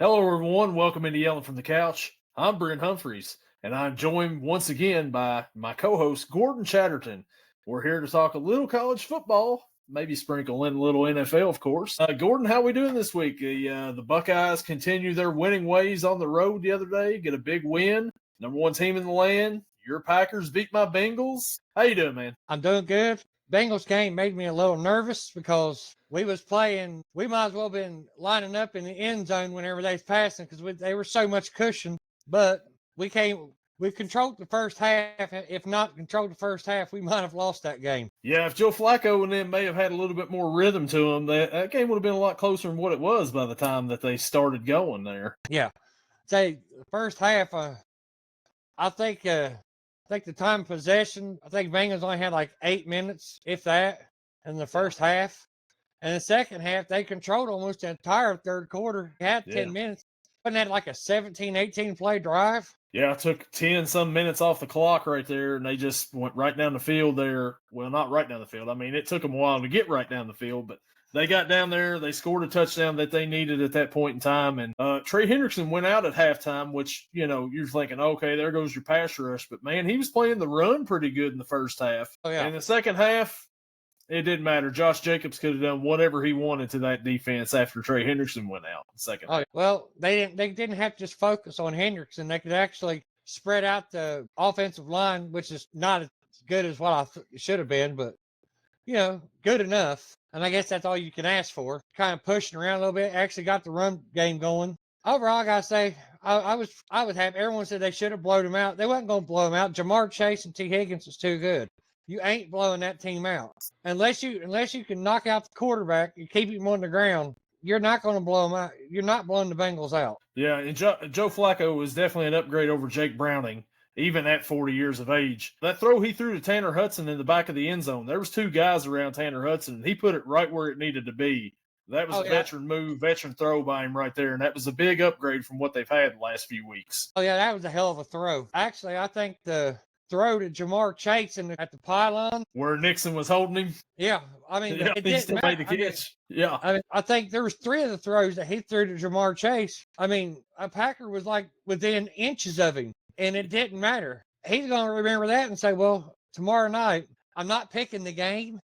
Hello, everyone. Welcome into Yelling from the Couch. I'm Brent Humphreys, and I'm joined once again by my co-host Gordon Chatterton. We're here to talk a little college football, maybe sprinkle in a little NFL, of course. Gordon, how we doing this week? The Buckeyes continue their winning ways on the road the other day, get a big win. Number one team in the land. Your Packers beat my Bengals. How you doing, man? I'm doing good. Bengals game made me a little nervous because we was playing. We might as well been lining up in the end zone whenever they was passing because they were so much cushion. But we controlled the first half. If not controlled the first half, we might have lost that game. Yeah, if Joe Flacco and them may have had a little bit more rhythm to them, that game would have been a lot closer than what it was by the time that they started going there. Yeah, say the first half. I think the time of possession, I think Bengals only had like 8 minutes, if that, in the first half. And the second half, they controlled almost the entire third quarter. Had 10 minutes. Wasn't that like a 17, 18 play drive? Yeah, it took 10 some minutes off the clock right there, and they just went right down the field there. Well, not right down the field. I mean, it took them a while to get right down the field, but they got down there. They scored a touchdown that they needed at that point in time. And Trey Hendrickson went out at halftime, which, you're thinking, okay, there goes your pass rush. But, man, he was playing the run pretty good in the first half. Oh, yeah. And in the second half, it didn't matter. Josh Jacobs could have done whatever he wanted to that defense after Trey Hendrickson went out in the second half. Well, they didn't have to just focus on Hendrickson. They could actually spread out the offensive line, which is not as good as what it should have been, but, good enough. And I guess that's all you can ask for. Kind of pushing around a little bit. Actually got the run game going. Overall, I gotta say, I was happy. Everyone said they should have blown him out. They wasn't gonna blow him out. Jamar Chase and T. Higgins is too good. You ain't blowing that team out unless you can knock out the quarterback and keep him on the ground. You're not going to blow him out. You're not blowing the Bengals out. Yeah, and Joe Flacco was definitely an upgrade over Jake Browning, even at 40 years of age. That throw he threw to Tanner Hudson in the back of the end zone, there was two guys around Tanner Hudson, and he put it right where it needed to be. That was a veteran move, veteran throw by him right there, and that was a big upgrade from what they've had the last few weeks. Oh, yeah, that was a hell of a throw. Actually, I think the throw to Jamar Chase at the pylon where Nixon was holding him. Yeah, I mean, it he still made the catch. I think there was 3 of the throws that he threw to Jamar Chase. I mean, a Packer was like within inches of him, and it didn't matter. He's going to remember that and say, "Well, tomorrow night, I'm not picking the game."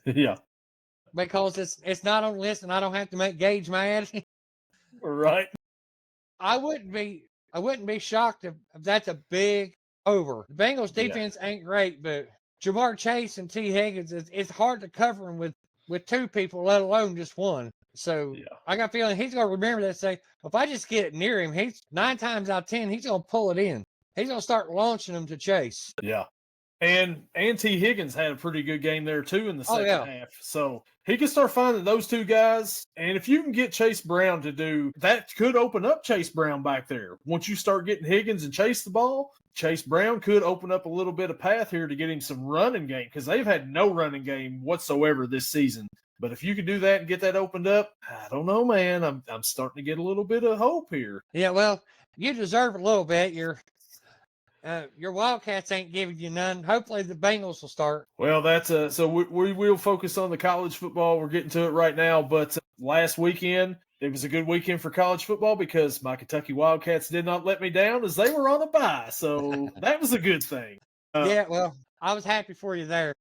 Yeah, because it's not on the list, and I don't have to make Gage mad. Right. I wouldn't be shocked if that's a big over. The Bengals defense ain't great, but Jamar Chase and T. Higgins, it's hard to cover him with 2 people, let alone just one. So I got a feeling he's going to remember that and say, if I just get it near him, he's 9 times out of 10, he's going to pull it in. He's going to start launching them to Chase. Yeah. And T. Higgins had a pretty good game there, too, in the second half. So he can start finding those 2 guys. And if you can get Chase Brown to do, that could open up Chase Brown back there. Once you start getting Higgins and Chase the ball, Chase Brown could open up a little bit of path here to get him some running game, because they've had no running game whatsoever this season. But if you could do that and get that opened up, I don't know, man. I'm starting to get a little bit of hope here. Yeah, well, you deserve a little bit. Your Wildcats ain't giving you none. Hopefully the Bengals will start. Well, that's so we will focus on the college football. We're getting to it right now. But last weekend, it was a good weekend for college football because my Kentucky Wildcats did not let me down as they were on a bye. So that was a good thing. Yeah, well, I was happy for you there.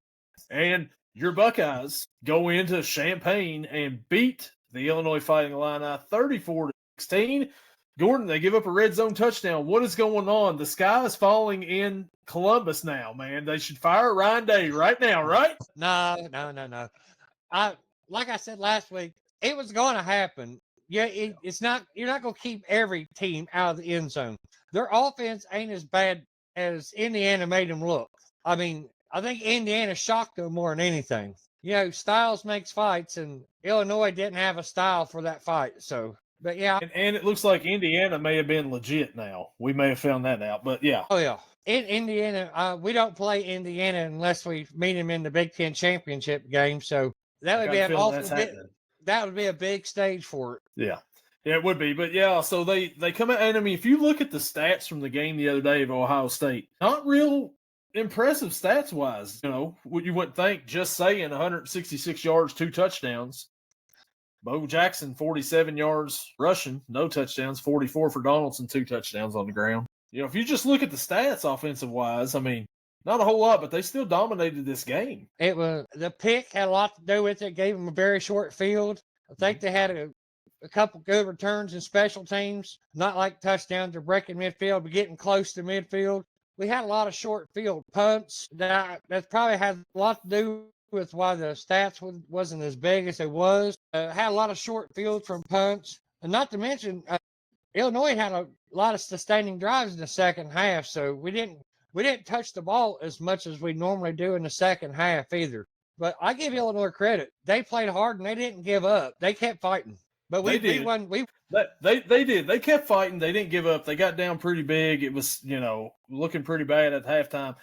And your Buckeyes go into Champaign and beat the Illinois Fighting Illini 34-16. Gordon, they give up a red zone touchdown. What is going on? The sky is falling in Columbus now, man. They should fire Ryan Day right now, right? No. Like I said last week, it was going to happen. Yeah, it's not. You're not going to keep every team out of the end zone. Their offense ain't as bad as Indiana made them look. I mean, I think Indiana shocked them more than anything. Styles makes fights, and Illinois didn't have a style for that fight, so... But yeah. And it looks like Indiana may have been legit now. We may have found that out, but yeah. Oh, yeah. In Indiana, we don't play Indiana unless we meet them in the Big Ten championship game. So that would be that would be a big stage for it. Yeah. Yeah, it would be. But yeah, so they come out, and I mean, if you look at the stats from the game the other day of Ohio State, not real impressive stats wise. What you wouldn't think, just saying 166 yards, 2 touchdowns. Bo Jackson, 47 yards rushing, no touchdowns, 44 for Donaldson, 2 touchdowns on the ground. If you just look at the stats offensive-wise, I mean, not a whole lot, but they still dominated this game. It was the pick had a lot to do with it. Gave them a very short field. I think they had a couple good returns in special teams, not like touchdowns or breaking midfield, but getting close to midfield. We had a lot of short field punts. That probably has a lot to do with why the stats wasn't as big as it was. Had a lot of short field from punts, and not to mention Illinois had a lot of sustaining drives in the second half, so we didn't touch the ball as much as we normally do in the second half either. But I give Illinois credit. They played hard and they didn't give up. They kept fighting. But we won. They did. They kept fighting. They didn't give up. They got down pretty big. It was, looking pretty bad at halftime.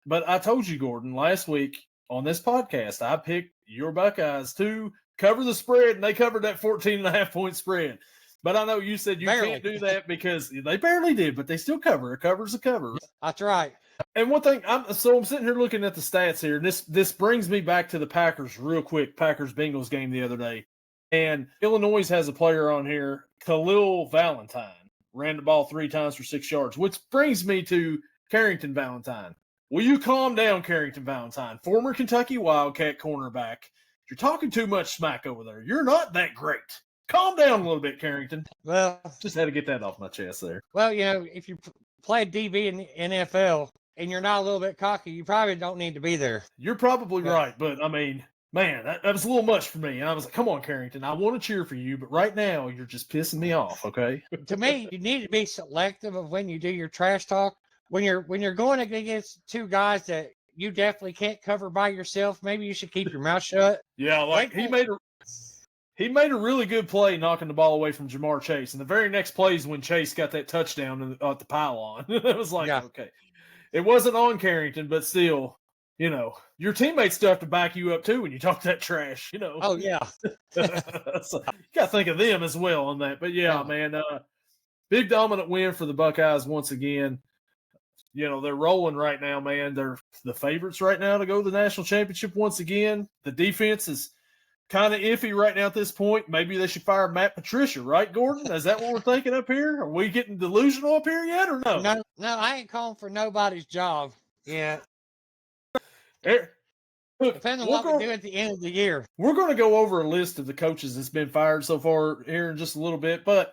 But I told you, Gordon, last week on this podcast, I picked your Buckeyes to cover the spread, and they covered that 14.5-point spread. But I know you said you can't do that because they barely did, but they still cover. A cover's a cover. That's right. And one thing, I'm sitting here looking at the stats here, and this brings me back to the Packers real quick, Packers-Bengals game the other day. And Illinois has a player on here, Khalil Valentine, ran the ball 3 times for 6 yards, which brings me to Carrington Valentine. Will you calm down, Carrington Valentine, former Kentucky Wildcat cornerback? You're talking too much smack over there. You're not that great. Calm down a little bit, Carrington. Well, just had to get that off my chest there. Well, if you play DB in the NFL and you're not a little bit cocky, you probably don't need to be there. You're probably right, but I mean, man, that was a little much for me. And I was like, come on, Carrington, I want to cheer for you, but right now you're just pissing me off, okay? To me, you need to be selective of when you do your trash talk. When you're going against 2 guys that you definitely can't cover by yourself, maybe you should keep your mouth shut. Yeah, like he made a really good play knocking the ball away from Jamar Chase. And the very next play is when Chase got that touchdown at the pylon. It was like, okay. It wasn't on Carrington, but still, your teammates still have to back you up too when you talk that trash, Oh, yeah. So you got to think of them as well on that. But, man, big dominant win for the Buckeyes once again. They're rolling right now, man. They're the favorites right now to go to the national championship once again. The defense is kind of iffy right now at this point. Maybe they should fire Matt Patricia, right, Gordon? Is that what we're thinking up here? Are we getting delusional up here yet or no? No, I ain't calling for nobody's job yet. Depending on what we do at the end of the year. We're going to go over a list of the coaches that's been fired so far here in just a little bit. But,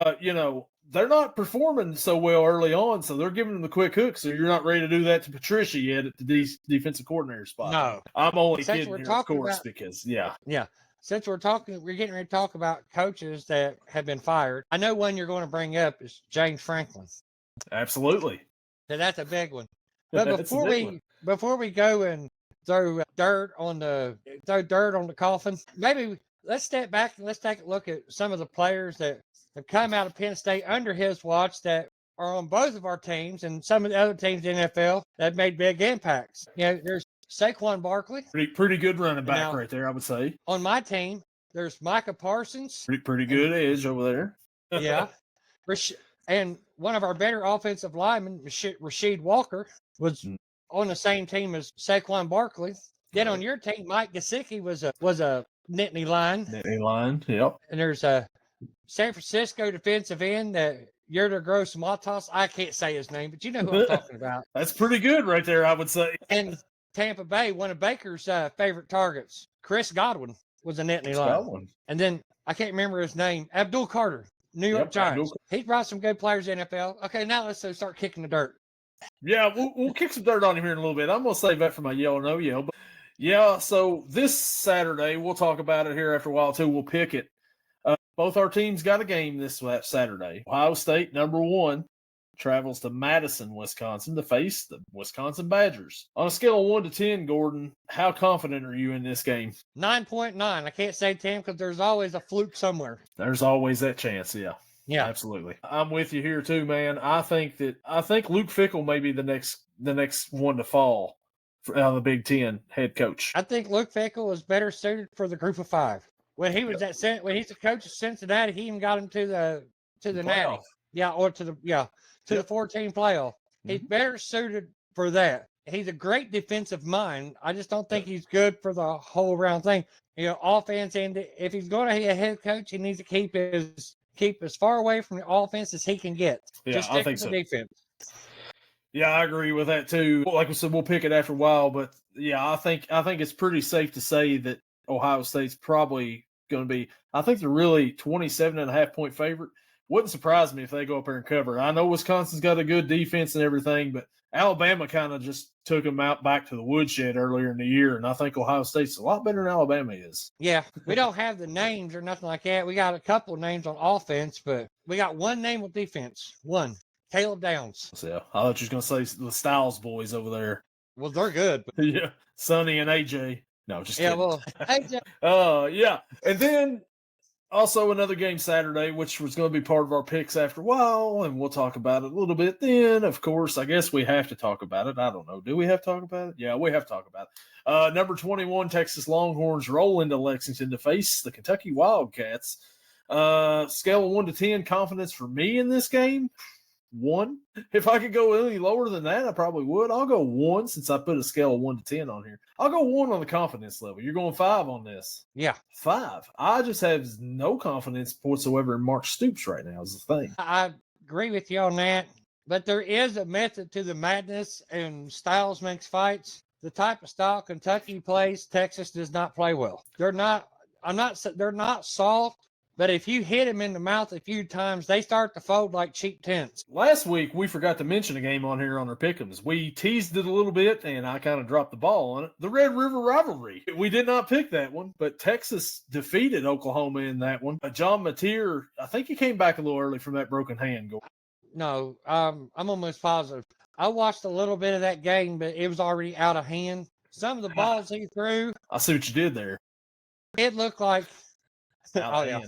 they're not performing so well early on, so they're giving them the quick hook. So you're not ready to do that to Patricia yet at the defensive coordinator spot. No. I'm only kidding here, of course, because, Yeah. Since we're getting ready to talk about coaches that have been fired. I know one you're going to bring up is James Franklin. Absolutely. So that's a big one. But before we go and throw dirt on the coffin, maybe let's step back and let's take a look at some of the players that have come out of Penn State under his watch that are on both of our teams and some of the other teams in the NFL that have made big impacts. There's Saquon Barkley. Pretty good running back right there, I would say. On my team, there's Micah Parsons. Pretty good edge over there. Yeah. And one of our better offensive linemen, Rasheed Walker, was on the same team as Saquon Barkley. Then on your team, Mike Gesicki was a Nittany line. Nittany line, yep. And there's a San Francisco defensive end that Yerder Gross Matos. I can't say his name, but you know who I'm talking about. That's pretty good right there, I would say. And Tampa Bay, one of Baker's favorite targets, Chris Godwin, was a Nittany line. And then I can't remember his name, Abdul Carter, New York Giants. He brought some good players in the NFL. Okay, now let's start kicking the dirt. Yeah, we'll kick some dirt on him here in a little bit. I'm going to save that for my yell or no yell. But yeah, so this Saturday, we'll talk about it here after a while too. We'll pick it. Both our teams got a game this Saturday. Ohio State, number 1, travels to Madison, Wisconsin to face the Wisconsin Badgers. On a scale of 1 to 10, Gordon, how confident are you in this game? 9.9. I can't say 10 because there's always a fluke somewhere. There's always that chance, yeah. Yeah, absolutely. I'm with you here too, man. I think Luke Fickell may be the next one to fall out of the Big Ten head coach. I think Luke Fickell is better suited for the Group of 5. When he was when he's the coach of Cincinnati, he even got him to the Natty. Yeah, or to the 14 playoff. He's better suited for that. he's a great defensive mind. I just don't think he's good for the whole round thing. Offense, and if he's going to be a head coach, he needs to keep as far away from the offense as he can get. Yeah, just I think the so. Defense. Yeah, I agree with that too. Like I said, we'll pick it after a while, but yeah, I think it's pretty safe to say that Ohio State's probably going to be. I think they're really 27.5-point favorite. Wouldn't surprise me if they go up there and cover. I know Wisconsin's got a good defense and everything, but Alabama kind of just took them out back to the woodshed earlier in the year, and I think Ohio State's a lot better than Alabama is. Yeah, we don't have the names or nothing like that. We got a couple of names on offense, but we got one name with defense. One. Caleb Downs. So, I thought you were going to say the Styles boys over there. Well, they're good. But... yeah, Sonny and AJ. No, just kidding. Well, AJ. Yeah. And then also another game Saturday, which was going to be part of our picks after a while, and we'll talk about it a little bit then. Of course, I guess we have to talk about it. I don't know. Do we have to talk about it? Yeah, we have to talk about it. Number 21, Texas Longhorns roll into Lexington to face the Kentucky Wildcats. Scale of 1 to 10, confidence for me in this game. 1. If I could go any lower than that, I probably would. I'll go 1 since I put a scale of 1 to 10 on here. I'll go 1 on the confidence level. You're going 5 on this. Yeah. 5. I just have no confidence whatsoever in Mark Stoops right now is the thing. I agree with you on that, but there is a method to the madness, and styles makes fights. The type of style Kentucky plays, Texas does not play well. They're not soft. But if you hit them in the mouth a few times, they start to fold like cheap tents. Last week, we forgot to mention a game on here on our pick'ems. We teased it a little bit, and I kind of dropped the ball on it. The Red River Rivalry. We did not pick that one, but Texas defeated Oklahoma in that one. John Mateer, I think he came back a little early from that broken hand. No, I'm almost positive. I watched a little bit of that game, but it was already out of hand. Some of the balls he threw. I see what you did there. It looked like... Oh, yeah.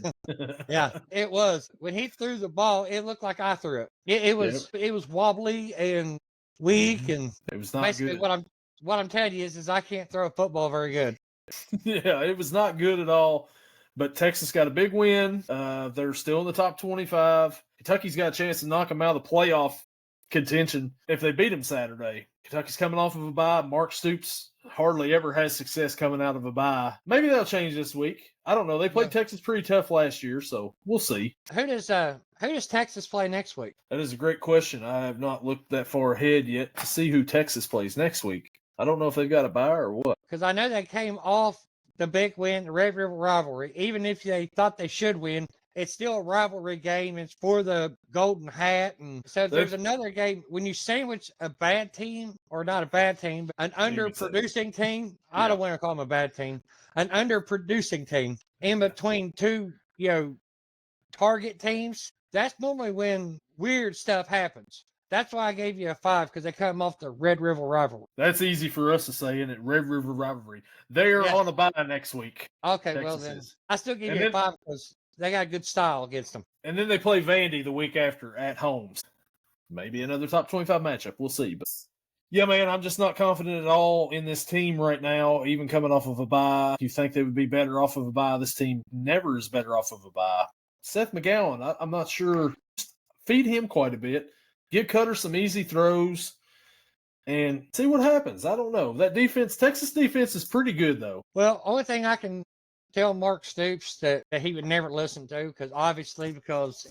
Yeah, it was. When he threw the ball, it looked like I threw it. It was wobbly and weak, and it was not basically good. What I'm telling you is I can't throw a football very good. Yeah, it was not good at all. But Texas got a big win. They're still in the top 25. Kentucky's got a chance to knock them out of the playoff contention if they beat them Saturday. Kentucky's coming off of a bye. Mark Stoops hardly ever has success coming out of a bye. Maybe they'll change this week. I don't know. They played Texas pretty tough last year, so we'll see. Who does Texas play next week? That is a great question. I have not looked that far ahead yet to see who Texas plays next week. I don't know if they've got a bye or what. Because I know they came off the big win, the Red River Rivalry. Even if they thought they should win, it's still a rivalry game. It's for the golden hat. And so there's another game. When you sandwich a bad team, or not a bad team, but an underproducing team, I don't want to call them a bad team, an underproducing team in between two, target teams, that's normally when weird stuff happens. That's why I gave you a 5, because they come off the Red River Rivalry. That's easy for us to say, isn't it? Red River Rivalry. They're on a bye next week. Okay, Texas well then, I still give you a 5 because they got good style against them. And then they play Vandy the week after at home. Maybe another top 25 matchup. We'll see. But yeah, man, I'm just not confident at all in this team right now, even coming off of a bye. You think they would be better off of a bye? This team never is better off of a bye. Seth McGowan, I'm not sure. Just feed him quite a bit. Give Cutter some easy throws and see what happens. I don't know. That defense, Texas defense is pretty good, though. Well, only thing I can tell Mark Stoops that he would never listen to, because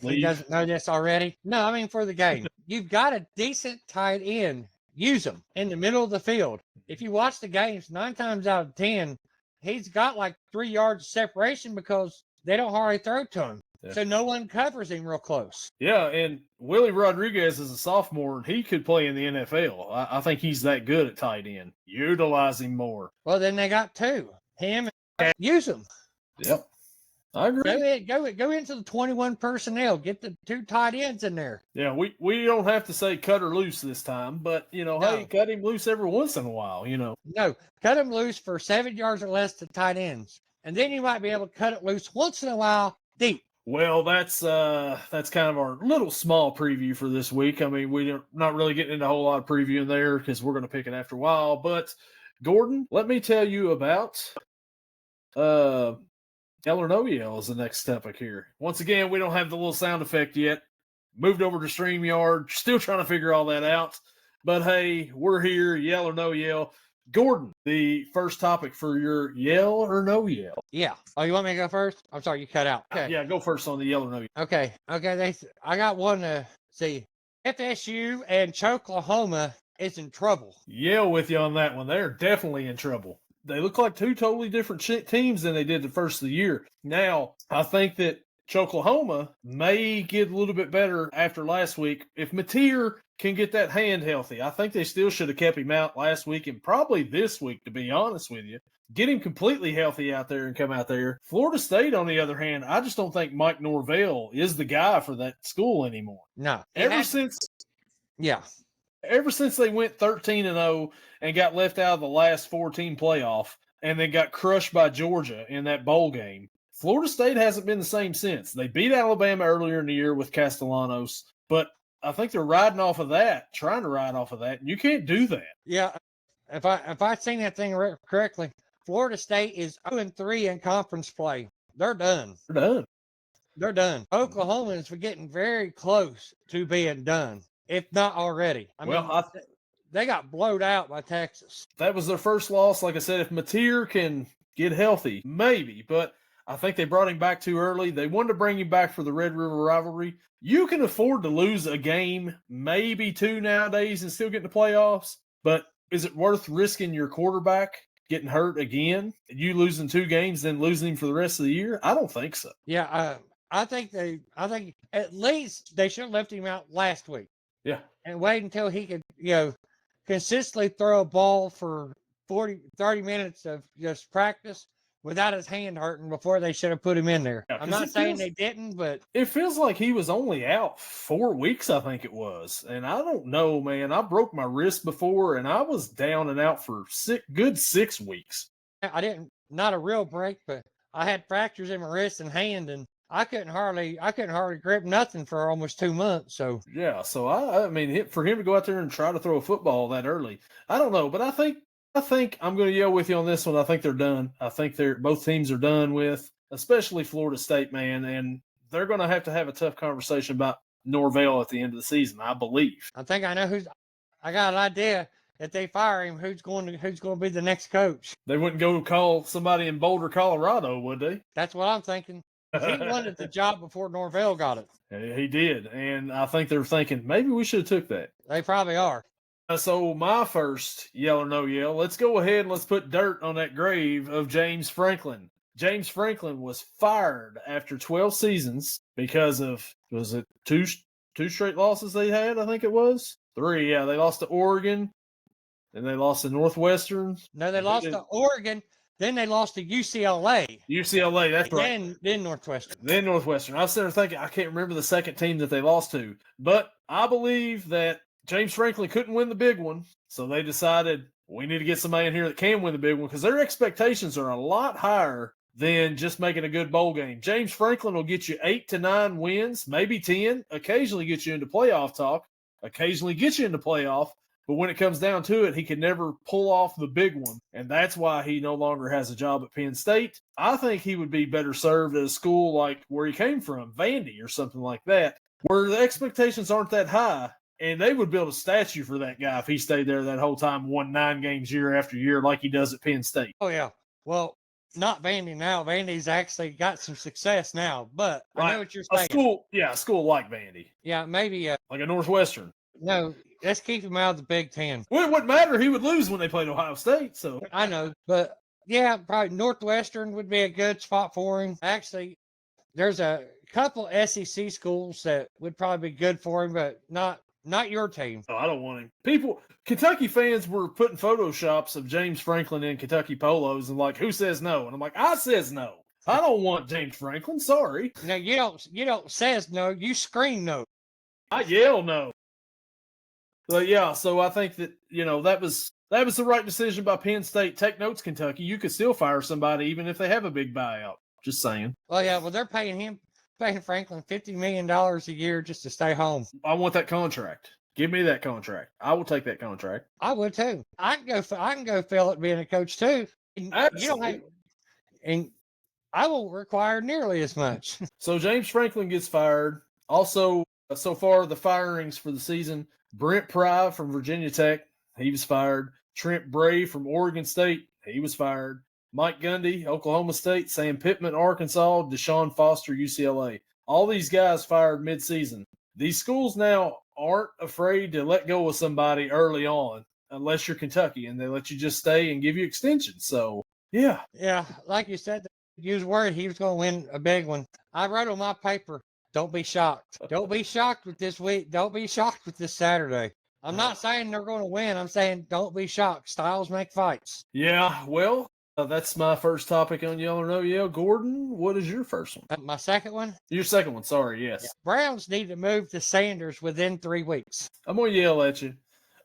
he doesn't know this already. No, I mean for the game. You've got a decent tight end. Use them in the middle of the field. If you watch the games, 9 times out of 10, he's got like 3 yards of separation because they don't hardly throw to him. Yeah. So no one covers him real close. Yeah, and Willie Rodriguez is a sophomore, and he could play in the NFL. I think he's that good at tight end. Utilize him more. Well, then they got 2. Him and use him. Yep. I agree. Go into the 21 personnel. Get the 2 tight ends in there. Yeah, we don't have to say cut her loose this time, but, hey, cut him loose every once in a while, No, cut him loose for 7 yards or less to tight ends. And then you might be able to cut it loose once in a while deep. Well, that's kind of our little small preview for this week. I mean, we're not really getting into a whole lot of previewing there because we're going to pick it after a while. But, Gordon, let me tell you about Eller No Yell is the next topic here. Once again, we don't have the little sound effect yet. Moved over to StreamYard. Still trying to figure all that out. But hey, we're here, yell or no yell. Gordon, the first topic for your yell or no yell. Yeah. Oh, you want me to go first? I'm sorry, you cut out. Okay. Yeah, go first on the yell or no yell. Okay. I got one to see. FSU and Oklahoma is in trouble. Yell with you on that one. They're definitely in trouble. They look like two totally different teams than they did the first of the year. Now, I think that Oklahoma may get a little bit better after last week. If Mateer can get that hand healthy, I think they still should have kept him out last week and probably this week, to be honest with you. Get him completely healthy out there and come out there. Florida State, on the other hand, I just don't think Mike Norvell is the guy for that school anymore. No. Ever since they went 13-0 and got left out of the last 4-team playoff and then got crushed by Georgia in that bowl game, Florida State hasn't been the same since. They beat Alabama earlier in the year with Castellanos, but I think they're trying to ride off of that, and you can't do that. Yeah, if I seen that thing correctly, Florida State is 0-3 in conference play. They're done. Oklahoma is getting very close to being done, if not already. They got blowed out by Texas. That was their first loss. Like I said, if Mateer can get healthy, maybe, but I think they brought him back too early. They wanted to bring him back for the Red River rivalry. You can afford to lose a game, maybe two nowadays, and still get in the playoffs. But is it worth risking your quarterback getting hurt again? You losing 2 games, then losing him for the rest of the year? I don't think so. Yeah, I think at least they should have left him out last week. Yeah. And wait until he could, consistently throw a ball for 30 minutes of just practice without his hand hurting before they should have put him in there. Yeah, I'm not saying they didn't, but it feels like he was only out 4 weeks, I think it was. And I don't know, man. I broke my wrist before, and I was down and out for good 6 weeks. Not a real break, but I had fractures in my wrist and hand, and I couldn't hardly grip nothing for almost 2 months. So yeah, so I mean, for him to go out there and try to throw a football that early, I don't know, but I think I'm going to yell with you on this one. I think they're done. I think both teams are done with, especially Florida State, man, and they're going to have a tough conversation about Norvell at the end of the season, I believe. I think I know I got an idea. If they fire him, who's going to be the next coach? They wouldn't go call somebody in Boulder, Colorado, would they? That's what I'm thinking. He wanted the job before Norvell got it. He did, and I think they're thinking maybe we should have took that. They probably are. So my first yell or no yell, let's go ahead and let's put dirt on that grave of James Franklin. James Franklin was fired after 12 seasons because of, was it two straight losses they had? I think it was 3. Yeah, they lost to Oregon, and they lost to Northwestern. No, they lost to Oregon. Then they lost to UCLA. UCLA, that's right. Then Northwestern. Then Northwestern. I was sitting there thinking, I can't remember the second team that they lost to. But I believe that James Franklin couldn't win the big one, so they decided we need to get somebody in here that can win the big one because their expectations are a lot higher than just making a good bowl game. James Franklin will get you 8 to 9 wins, maybe 10, occasionally get you into playoff talk, occasionally get you into playoff, but when it comes down to it, he can never pull off the big one, and that's why he no longer has a job at Penn State. I think he would be better served at a school like where he came from, Vandy or something like that, where the expectations aren't that high. And they would build a statue for that guy if he stayed there that whole time, won 9 games year after year like he does at Penn State. Oh, yeah. Well, not Vandy now. Vandy's actually got some success now, but right. I know what you're saying. A school like Vandy. Yeah, maybe. Like a Northwestern. No, let's keep him out of the Big Ten. Well, it wouldn't matter. He would lose when they played Ohio State. So I know, but yeah, probably Northwestern would be a good spot for him. Actually, there's a couple SEC schools that would probably be good for him, but not your team. Oh, I don't want him. Kentucky fans were putting photoshops of James Franklin in Kentucky polos and like, who says no? And I'm like, I says no. I don't want James Franklin. Sorry. No, you don't says no. You scream no. I yell no. But yeah, so I think that, that was the right decision by Penn State. Take notes, Kentucky. You could still fire somebody even if they have a big buyout. Just saying. Oh, yeah. Well, they're paying Franklin $50 million a year just to stay home. I want that contract. Give me that contract. I will take that contract. I would too. I can go fill it being a coach too. And and I won't require nearly as much. So James Franklin gets fired. Also, so far the firings for the season: Brent Pry from Virginia Tech, he was fired. Trent Bray from Oregon State, he was fired. Mike Gundy, Oklahoma State. Sam Pittman, Arkansas. Deshaun Foster, UCLA. All these guys fired midseason. These schools now aren't afraid to let go of somebody early on, unless you're Kentucky, and they let you just stay and give you extensions. So, yeah. Yeah, like you said, use word, he was going to win a big one. I wrote on my paper, don't be shocked. Don't be shocked with this week. Don't be shocked with this Saturday. I'm not saying they're going to win. I'm saying don't be shocked. Styles make fights. Yeah, well, that's my first topic on Yell or No Yell. Gordon, what is your first one? My second one? Your second one, sorry, yes. Yeah. Browns need to move to Sanders within 3 weeks. I'm going to yell at you.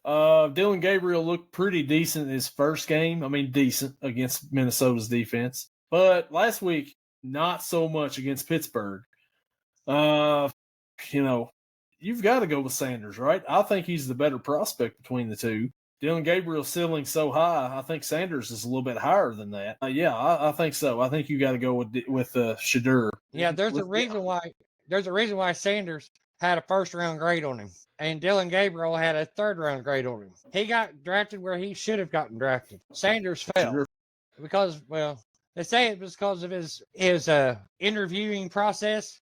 Dylan Gabriel looked pretty decent in his first game. I mean, decent against Minnesota's defense. But last week, not so much against Pittsburgh. You've got to go with Sanders, right? I think he's the better prospect between the two. Dylan Gabriel's ceiling so high. I think Sanders is a little bit higher than that. I think so. I think you got to go with Shedeur. Yeah, there's a reason why Sanders had a first-round grade on him, and Dylan Gabriel had a third-round grade on him. He got drafted where he should have gotten drafted. Sanders fell because, well, they say it was because of his interviewing process.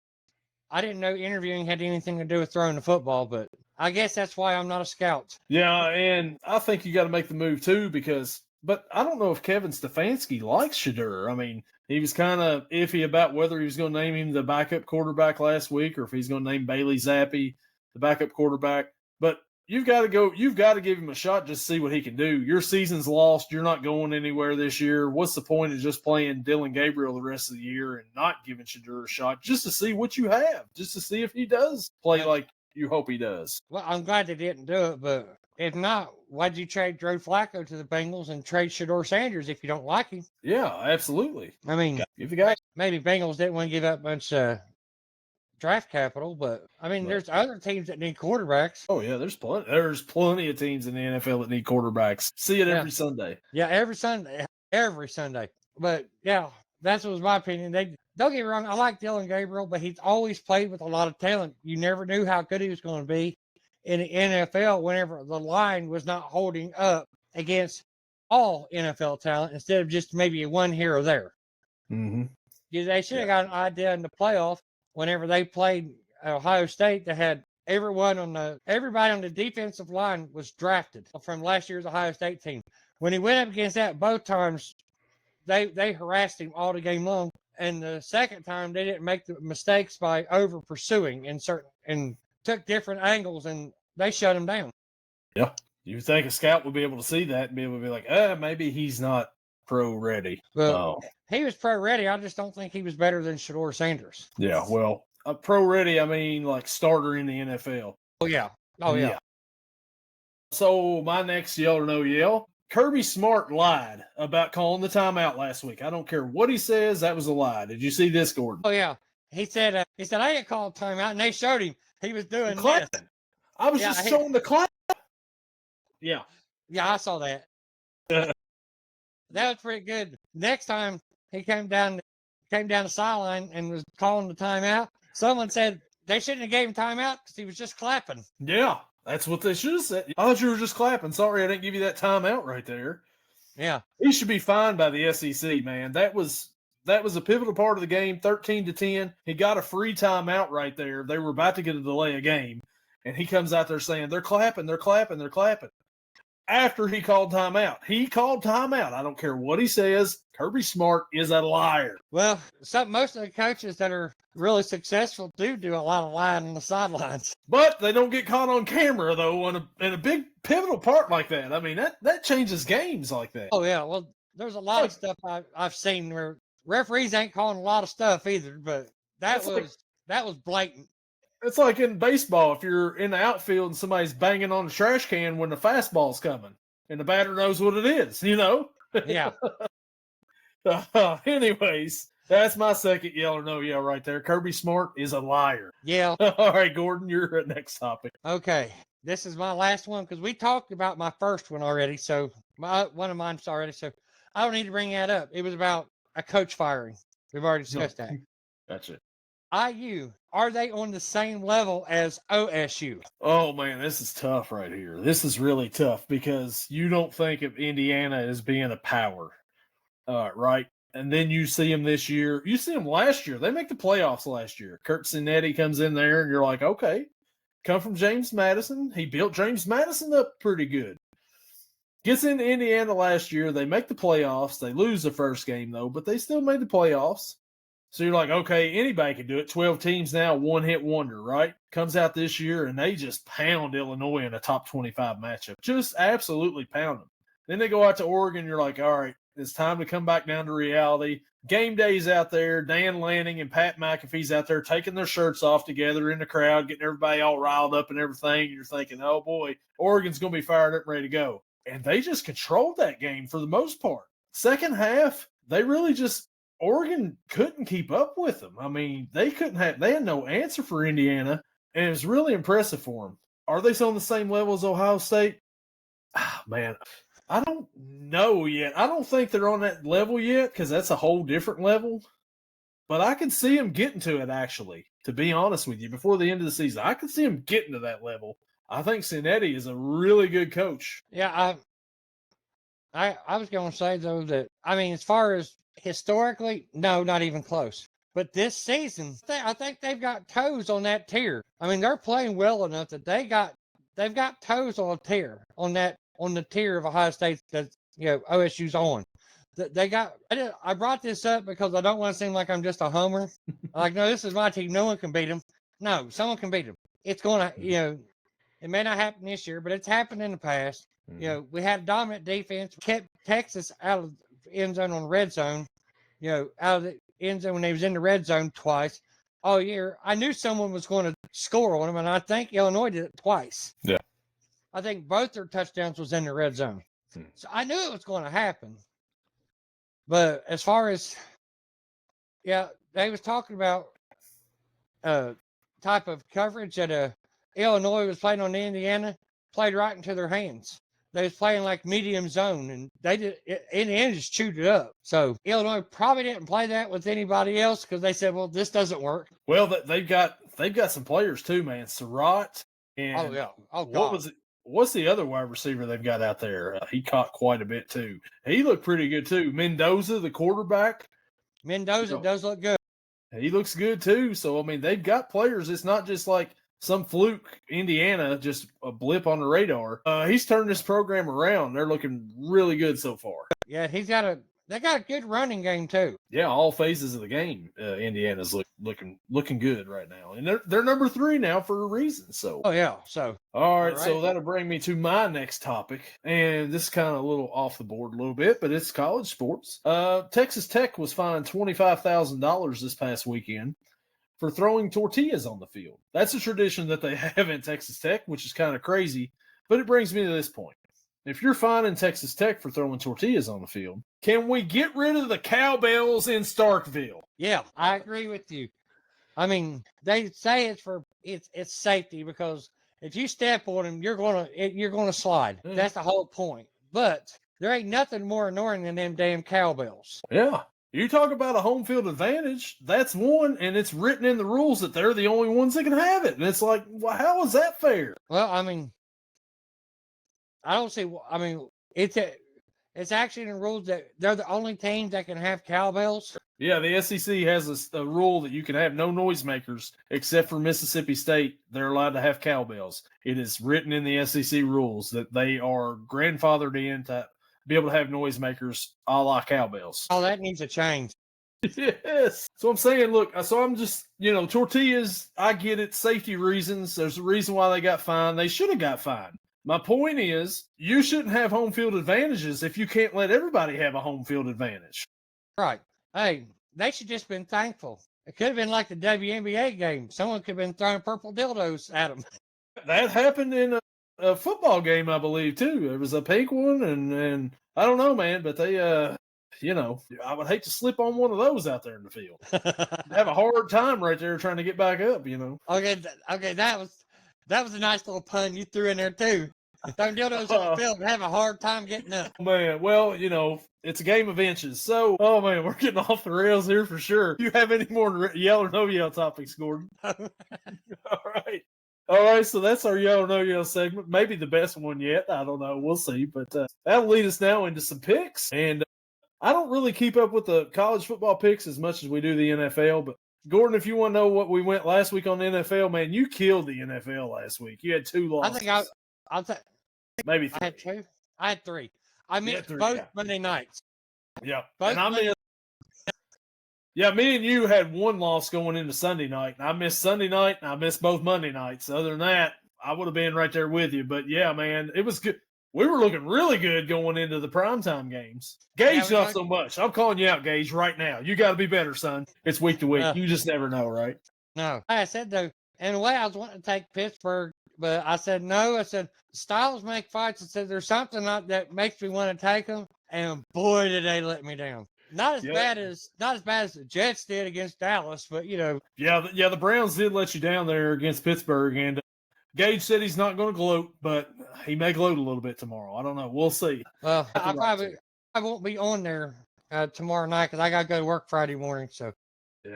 I didn't know interviewing had anything to do with throwing the football, but I guess that's why I'm not a scout. Yeah, and I think you got to make the move too but I don't know if Kevin Stefanski likes Shedeur. I mean, he was kind of iffy about whether he was going to name him the backup quarterback last week or if he's going to name Bailey Zappi the backup quarterback. But you've got to give him a shot just to see what he can do. Your season's lost. You're not going anywhere this year. What's the point of just playing Dylan Gabriel the rest of the year and not giving Shedeur a shot just to see what you have, just to see if he does play like you hope he does? Well, I'm glad they didn't do it, but if not, why'd you trade Drew Flacco to the Bengals and trade Shedeur Sanders if you don't like him? Yeah, absolutely. I mean, if you got maybe Bengals didn't want to give up much draft capital, but I mean, there's other teams that need quarterbacks. Oh yeah, there's plenty of teams in the NFL that need quarterbacks. See it every Sunday. Yeah, every Sunday. But yeah, that was my opinion. Don't get me wrong, I like Dylan Gabriel, but he's always played with a lot of talent. You never knew how good he was going to be in the NFL whenever the line was not holding up against all NFL talent instead of just maybe one here or there. Mm-hmm. Yeah, they should have got an idea in the playoff whenever they played Ohio State. They had everybody on the defensive line was drafted from last year's Ohio State team. When he went up against that both times, they harassed him all the game long. And the second time, they didn't make the mistakes by over pursuing and took different angles, and they shut him down. Yeah, you would think a scout would be able to see that and be able to be like, maybe he's not pro ready. Well, he was pro ready. I just don't think he was better than Shedeur Sanders. Yeah, well, pro ready, I mean like starter in the NFL. Oh yeah. So my next yell or no yell. Kirby Smart lied about calling the timeout last week. I don't care what he says. That was a lie. Did you see this, Gordon? Oh, yeah. He said, I didn't call a timeout, and they showed him. He was doing this. I was just showing the clap. Yeah. Yeah, I saw that. That was pretty good. Next time he came down the sideline and was calling the timeout, someone said they shouldn't have gave him timeout because he was just clapping. Yeah. That's what they should have said. I thought you were just clapping. Sorry, I didn't give you that timeout right there. Yeah. He should be fined by the SEC, man. That was a pivotal part of the game, 13-10. He got a free timeout right there. They were about to get a delay of game, and he comes out there saying, they're clapping. After he called timeout. I don't care what he says. Kirby Smart is a liar. Well, most of the coaches that are really successful do a lot of lying on the sidelines. But they don't get caught on camera, though, in a big pivotal part like that. I mean, that changes games like that. Oh, yeah. Well, there's a lot of stuff I've seen where referees ain't calling a lot of stuff either, but that was blatant. It's like in baseball, if you're in the outfield and somebody's banging on the trash can when the fastball's coming, and the batter knows what it is, you know? Yeah. Anyways, that's my second yell or no yell right there. Kirby Smart is a liar. Yeah. All right, Gordon, your next topic. Okay. This is my last one because we talked about my first one already. So one of mine's already. So I don't need to bring that up. It was about a coach firing. We've already discussed that. Gotcha. IU are they on the same level as OSU? Oh, man, this is tough right here. This is really tough because you don't think of Indiana as being a power, right? And then you see them this year. You see them last year. They make the playoffs last year. Kurt Cinetti comes in there, and you're like, okay, come from James Madison. He built James Madison up pretty good. Gets into Indiana last year. They make the playoffs. They lose the first game, though, but they still made the playoffs. So you're like, okay, anybody can do it. 12 teams now, one-hit wonder, right? Comes out this year, and they just pound Illinois in a top 25 matchup. Just absolutely pound them. Then they go out to Oregon. You're like, all right, it's time to come back down to reality. Game day's out there. Dan Lanning and Pat McAfee's out there taking their shirts off together in the crowd, getting everybody all riled up and everything. You're thinking, oh, boy, Oregon's going to be fired up and ready to go. And they just controlled that game for the most part. Second half, they really just – Oregon couldn't keep up with them. I mean, they had no answer for Indiana, and it was really impressive for them. Are they on the same level as Ohio State? Man, I don't know yet. I don't think they're on that level yet because that's a whole different level. But I can see them getting to it, actually, to be honest with you, before the end of the season. I can see them getting to that level. I think Cinetti is a really good coach. Yeah, I was going to say, though, that, I mean, as far as historically, no, not even close. But this season, I think they've got toes on that tier. I mean, they're playing well enough that they've got toes on a tier on the tier of Ohio State that OSU's on. I brought this up because I don't want to seem like I'm just a homer. Like, no, this is my team. No one can beat them. No, someone can beat them. It's going to, it may not happen this year, but it's happened in the past. Mm-hmm. We had a dominant defense, kept Texas out of end zone on red zone, out of the end zone when they was in the red zone twice all year. I knew someone was going to score on them, and I think Illinois did it twice. Yeah. I think both their touchdowns was in the red zone. So I knew it was going to happen. But as far as, they was talking about type of coverage that Illinois was playing on Indiana, played right into their hands. They was playing like medium zone, and Indiana just chewed it up. So Illinois probably didn't play that with anybody else because they said, well, this doesn't work. Well, they've got some players too, man. Surratt and what was it? What's the other wide receiver they've got out there? He caught quite a bit too. He looked pretty good too. Mendoza, the quarterback. Mendoza does look good. He looks good too. So I mean, they've got players. It's not just like some fluke Indiana, just a blip on the radar. He's turned this program around. They're looking really good so far. Yeah, they got a good running game too. Yeah, all phases of the game. Indiana's looking good right now, and they're number 3 now for a reason. So. Oh yeah. So. All right. So that'll bring me to my next topic, and this is kind of a little off the board a little bit, but it's college sports. Texas Tech was fined $25,000 this past weekend for throwing tortillas on the field. That's a tradition that they have in Texas Tech, which is kind of crazy. But it brings me to this point. If you're fining Texas Tech for throwing tortillas on the field, can we get rid of the cowbells in Starkville? Yeah, I agree with you. I mean, they say it's safety because if you step on them, you're gonna slide. Yeah. That's the whole point. But there ain't nothing more annoying than them damn cowbells. Yeah. You talk about a home field advantage, that's one, and it's written in the rules that they're the only ones that can have it. And it's like, well, how is that fair? Well, I mean, I don't see. I mean, it's actually in the rules that they're the only team that can have cowbells. Yeah, the SEC has a rule that you can have no noisemakers except for Mississippi State. They're allowed to have cowbells. It is written in the SEC rules that they are grandfathered in to be able to have noisemakers a la cowbells. Oh, that needs a change. Yes. So I'm saying, look, so I'm just, tortillas, I get it, safety reasons. There's a reason why they got fined. They should have got fined. My point is, you shouldn't have home field advantages if you can't let everybody have a home field advantage. Right. Hey, they should just been thankful. It could have been like the WNBA game. Someone could have been throwing purple dildos at them. That happened in a football game, I believe, too. There was a pink one, and I don't know, man, but they, I would hate to slip on one of those out there in the field. Have a hard time right there trying to get back up, Okay, that was a nice little pun you threw in there, too. Throwing dildos on the field and have a hard time getting up. Man, well, it's a game of inches. So, oh man, we're getting off the rails here for sure. You have any more yell or no yell topics, Gordon? All right. All right, so that's our yell or no yell segment. Maybe the best one yet. I don't know. We'll see. But that'll lead us now into some picks. And I don't really keep up with the college football picks as much as we do the NFL. But, Gordon, if you want to know what we went last week on the NFL, man, you killed the NFL last week. You had 2 losses. I think I'll take maybe 3. I had 2. I had 3. I missed 3, both Monday nights. Yeah. Both Yeah, me and you had 1 loss going into Sunday night. I missed Sunday night, and I missed both Monday nights. Other than that, I would have been right there with you. But, yeah, man, it was good. We were looking really good going into the primetime games. Gage, not so much. I'm calling you out, Gage, right now. You got to be better, son. It's week to week. You just never know, right? No. I said, though, in a way, I was wanting to take Pittsburgh, but I said no. I said, styles make fights. I said, there's something that makes me want to take them, and boy, did they let me down. Not as bad as the Jets did against Dallas, but Yeah, the Browns did let you down there against Pittsburgh, and Gage said he's not going to gloat, but he may gloat a little bit tomorrow. I don't know. We'll see. Well, I won't be on there tomorrow night because I got to go to work Friday morning, so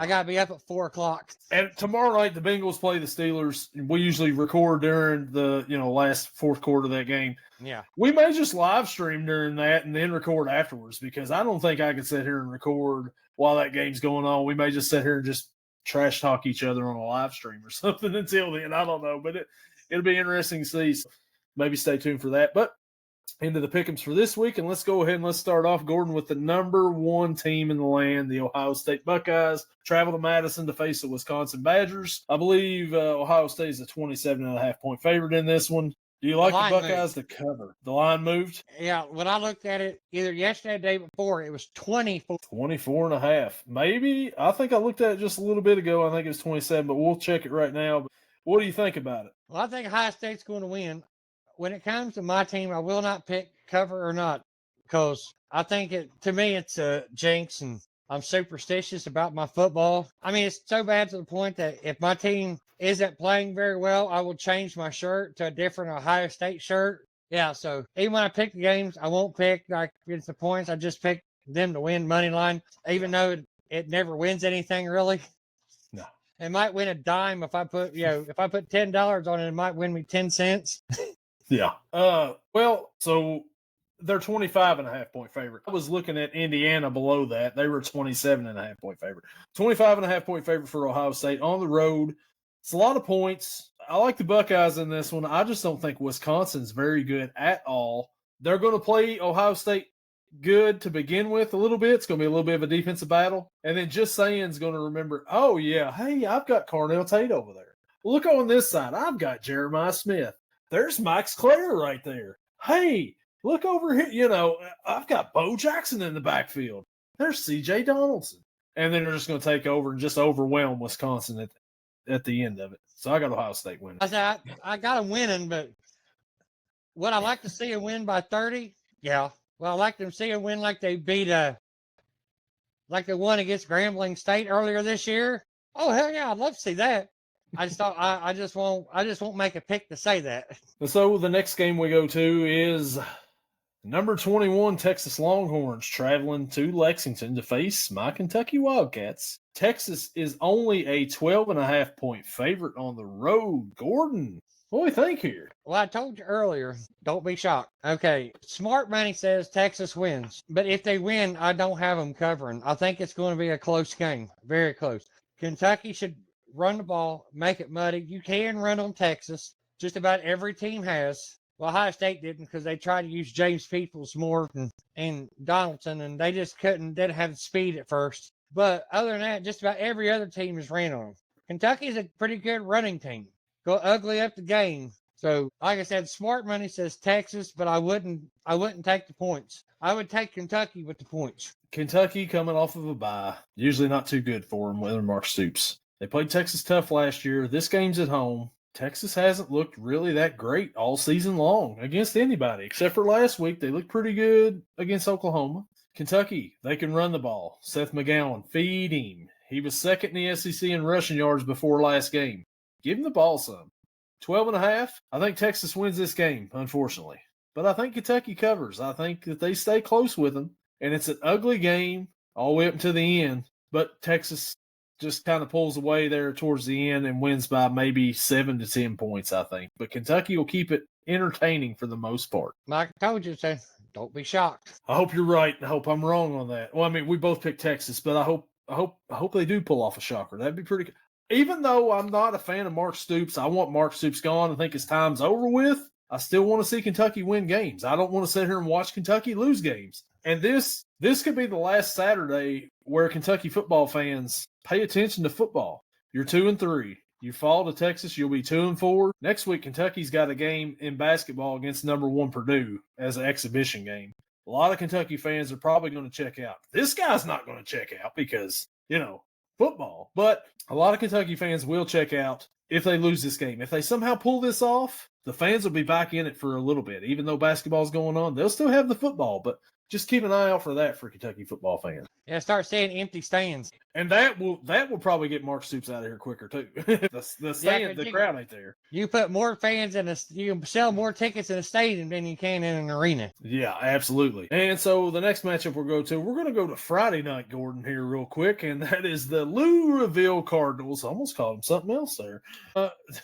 I got to be up at 4:00. And tomorrow night the Bengals play the Steelers. We usually record during the last fourth quarter of that game. Yeah, we may just live stream during that and then record afterwards because I don't think I could sit here and record while that game's going on. We may just sit here and just trash talk each other on a live stream or something until then. I don't know, but it'll be interesting to see. So maybe stay tuned for that. But into the pick'ems for this week, and let's go ahead and let's start off, Gordon, with the number 1 team in the land, the Ohio State Buckeyes. Travel to Madison to face the Wisconsin Badgers. I believe Ohio State is a 27.5-point favorite in this one. Do you like the Buckeyes to cover? The line moved? Yeah, when I looked at it either yesterday or the day before, it was 24. 24.5. Maybe. I think I looked at it just a little bit ago. I think it was 27, but we'll check it right now. But what do you think about it? Well, I think Ohio State's going to win. When it comes to my team, I will not pick cover or not because I think to me, it's a jinx and I'm superstitious about my football. I mean, it's so bad to the point that if my team isn't playing very well, I will change my shirt to a different Ohio State shirt. Yeah, so even when I pick the games, I won't pick like against the points. I just pick them to win money line, even though it never wins anything really. No. It might win a dime if I put $10 on it, it might win me 10 cents. Yeah. Well, so they're 25.5-point favorite. I was looking at Indiana below that. They were 27.5-point favorite. 25.5-point favorite for Ohio State on the road. It's a lot of points. I like the Buckeyes in this one. I just don't think Wisconsin's very good at all. They're going to play Ohio State good to begin with a little bit. It's going to be a little bit of a defensive battle. And then just saying's going to remember, oh, yeah, hey, I've got Carnell Tate over there. Look on this side. I've got Jeremiah Smith. There's Max Clare right there. Hey, look over here. I've got Bo Jackson in the backfield. There's C.J. Donaldson. And then they're just going to take over and just overwhelm Wisconsin at the end of it. So I got Ohio State winning. I said, I got them winning, but would I like to see them win by 30? Yeah. Well, I like to see them win like they beat like they won against Grambling State earlier this year. Oh, hell yeah, I'd love to see that. I just thought I just won't make a pick to say that. So the next game we go to is number 21 Texas Longhorns traveling to Lexington to face my Kentucky Wildcats. Texas is only a 12.5-point favorite on the road. Gordon, what do we think here? Well, I told you earlier, don't be shocked. Okay, smart money says Texas wins, but if they win, I don't have them covering. I think it's going to be a close game, very close. Kentucky should run the ball, make it muddy. You can run on Texas. Just about every team has. Well, Ohio State didn't because they tried to use James Peoples more and Donaldson, and they just didn't have the speed at first. But other than that, just about every other team has ran on them. Kentucky's a pretty good running team. Go ugly up the game. So, like I said, smart money says Texas, but I wouldn't take the points. I would take Kentucky with the points. Kentucky coming off of a bye. Usually not too good for them with Mark Stoops. They played Texas tough last year. This game's at home. Texas hasn't looked really that great all season long against anybody, except for last week. They looked pretty good against Oklahoma. Kentucky, they can run the ball. Seth McGowan, feed him. He was second in the SEC in rushing yards before last game. Give him the ball some. 12.5. I think Texas wins this game, unfortunately. But I think Kentucky covers. I think that they stay close with them. And it's an ugly game all the way up until the end. But Texas just kind of pulls away there towards the end and wins by maybe 7 to 10 points, I think. But Kentucky will keep it entertaining for the most part. Like I told you, so don't be shocked. I hope you're right. I hope I'm wrong on that. Well, I mean, we both picked Texas, but I hope they do pull off a shocker. That'd be pretty good. Even though I'm not a fan of Mark Stoops, I want Mark Stoops gone. I think his time's over with. I still want to see Kentucky win games. I don't want to sit here and watch Kentucky lose games. And this could be the last Saturday where Kentucky football fans pay attention to football. You're 2-3. You fall to Texas, you'll be 2-4. Next week, Kentucky's got a game in basketball against number 1 Purdue as an exhibition game. A lot of Kentucky fans are probably going to check out. This guy's not going to check out because, football. But a lot of Kentucky fans will check out if they lose this game. If they somehow pull this off, the fans will be back in it for a little bit. Even though basketball's going on, they'll still have the football. But just keep an eye out for that for Kentucky football fans. Yeah, start seeing empty stands. And that will probably get Mark Stoops out of here quicker too. the crowd ain't there. You put more fans you can sell more tickets in a stadium than you can in an arena. Yeah, absolutely. And so the next matchup we're going to go to Friday night, Gordon, here real quick, and that is the Louisville Cardinals. I almost called them something else there.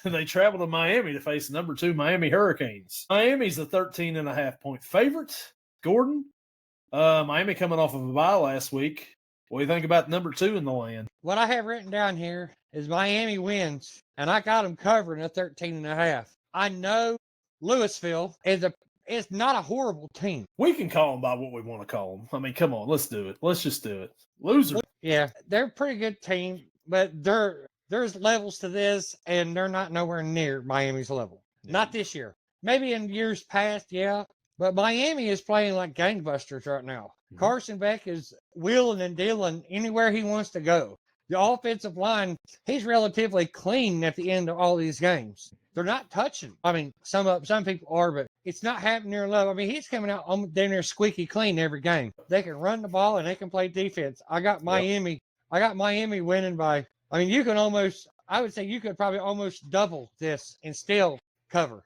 They travel to Miami to face number 2 Miami Hurricanes. Miami's a 13.5-point favorite. Gordon, Miami coming off of a bye last week. What do you think about number 2 in the land? What I have written down here is Miami wins, and I got them covering a 13.5. I know Louisville is not a horrible team. We can call them by what we want to call them. I mean, come on, let's do it. Let's just do it. Loser. Yeah, they're a pretty good team, but there's levels to this, and they're not nowhere near Miami's level. Yeah. Not this year. Maybe in years past, yeah. But Miami is playing like gangbusters right now. Mm-hmm. Carson Beck is wheeling and dealing anywhere he wants to go. The offensive line, he's relatively clean at the end of all these games. They're not touching. I mean, some people are, but it's not happening near level. I mean, he's coming out down there squeaky clean every game. They can run the ball and they can play defense. I got Miami. Yep. I got Miami winning by. I mean, I would say you could probably almost double this and still cover.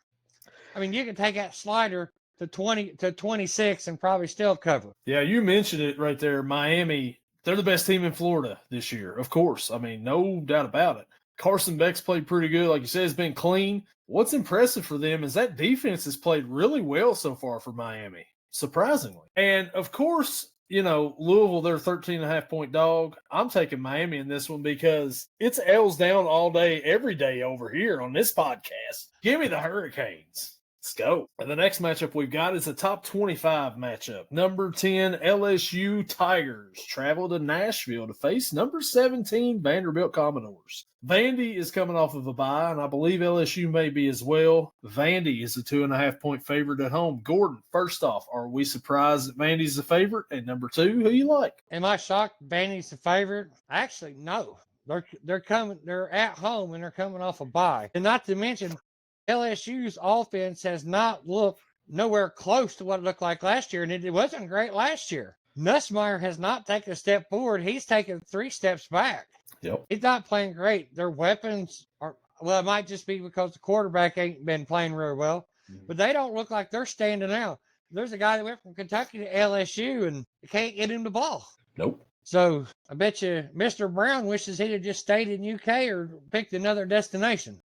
I mean, you can take that slider to 26 and probably still cover. Yeah, you mentioned it right there. Miami, they're the best team in Florida this year, of course. I mean, no doubt about it. Carson Beck's played pretty good. Like you said, it's been clean. What's impressive for them is that defense has played really well so far for Miami, surprisingly. And, of course, Louisville, they're a 13.5-point dog. I'm taking Miami in this one because it's L's down all day, every day over here on this podcast. Give me the Hurricanes. Let's go. And the next matchup we've got is a top 25 matchup. Number 10, LSU Tigers travel to Nashville to face number 17, Vanderbilt Commodores. Vandy is coming off of a bye, and I believe LSU may be as well. Vandy is a 2.5-point favorite at home. Gordon, first off, are we surprised that Vandy's the favorite? And number 2, who you like? Am I shocked Vandy's the favorite? Actually, no. They're at home, and they're coming off a bye. And not to mention, LSU's offense has not looked nowhere close to what it looked like last year, and it wasn't great last year. Nussmeier has not taken a step forward. He's taken 3 steps back. Yep. He's not playing great. Their weapons it might just be because the quarterback ain't been playing real well, but they don't look like they're standing out. There's a guy that went from Kentucky to LSU, and they can't get him the ball. Nope. So I bet you Mr. Brown wishes he'd have just stayed in UK or picked another destination.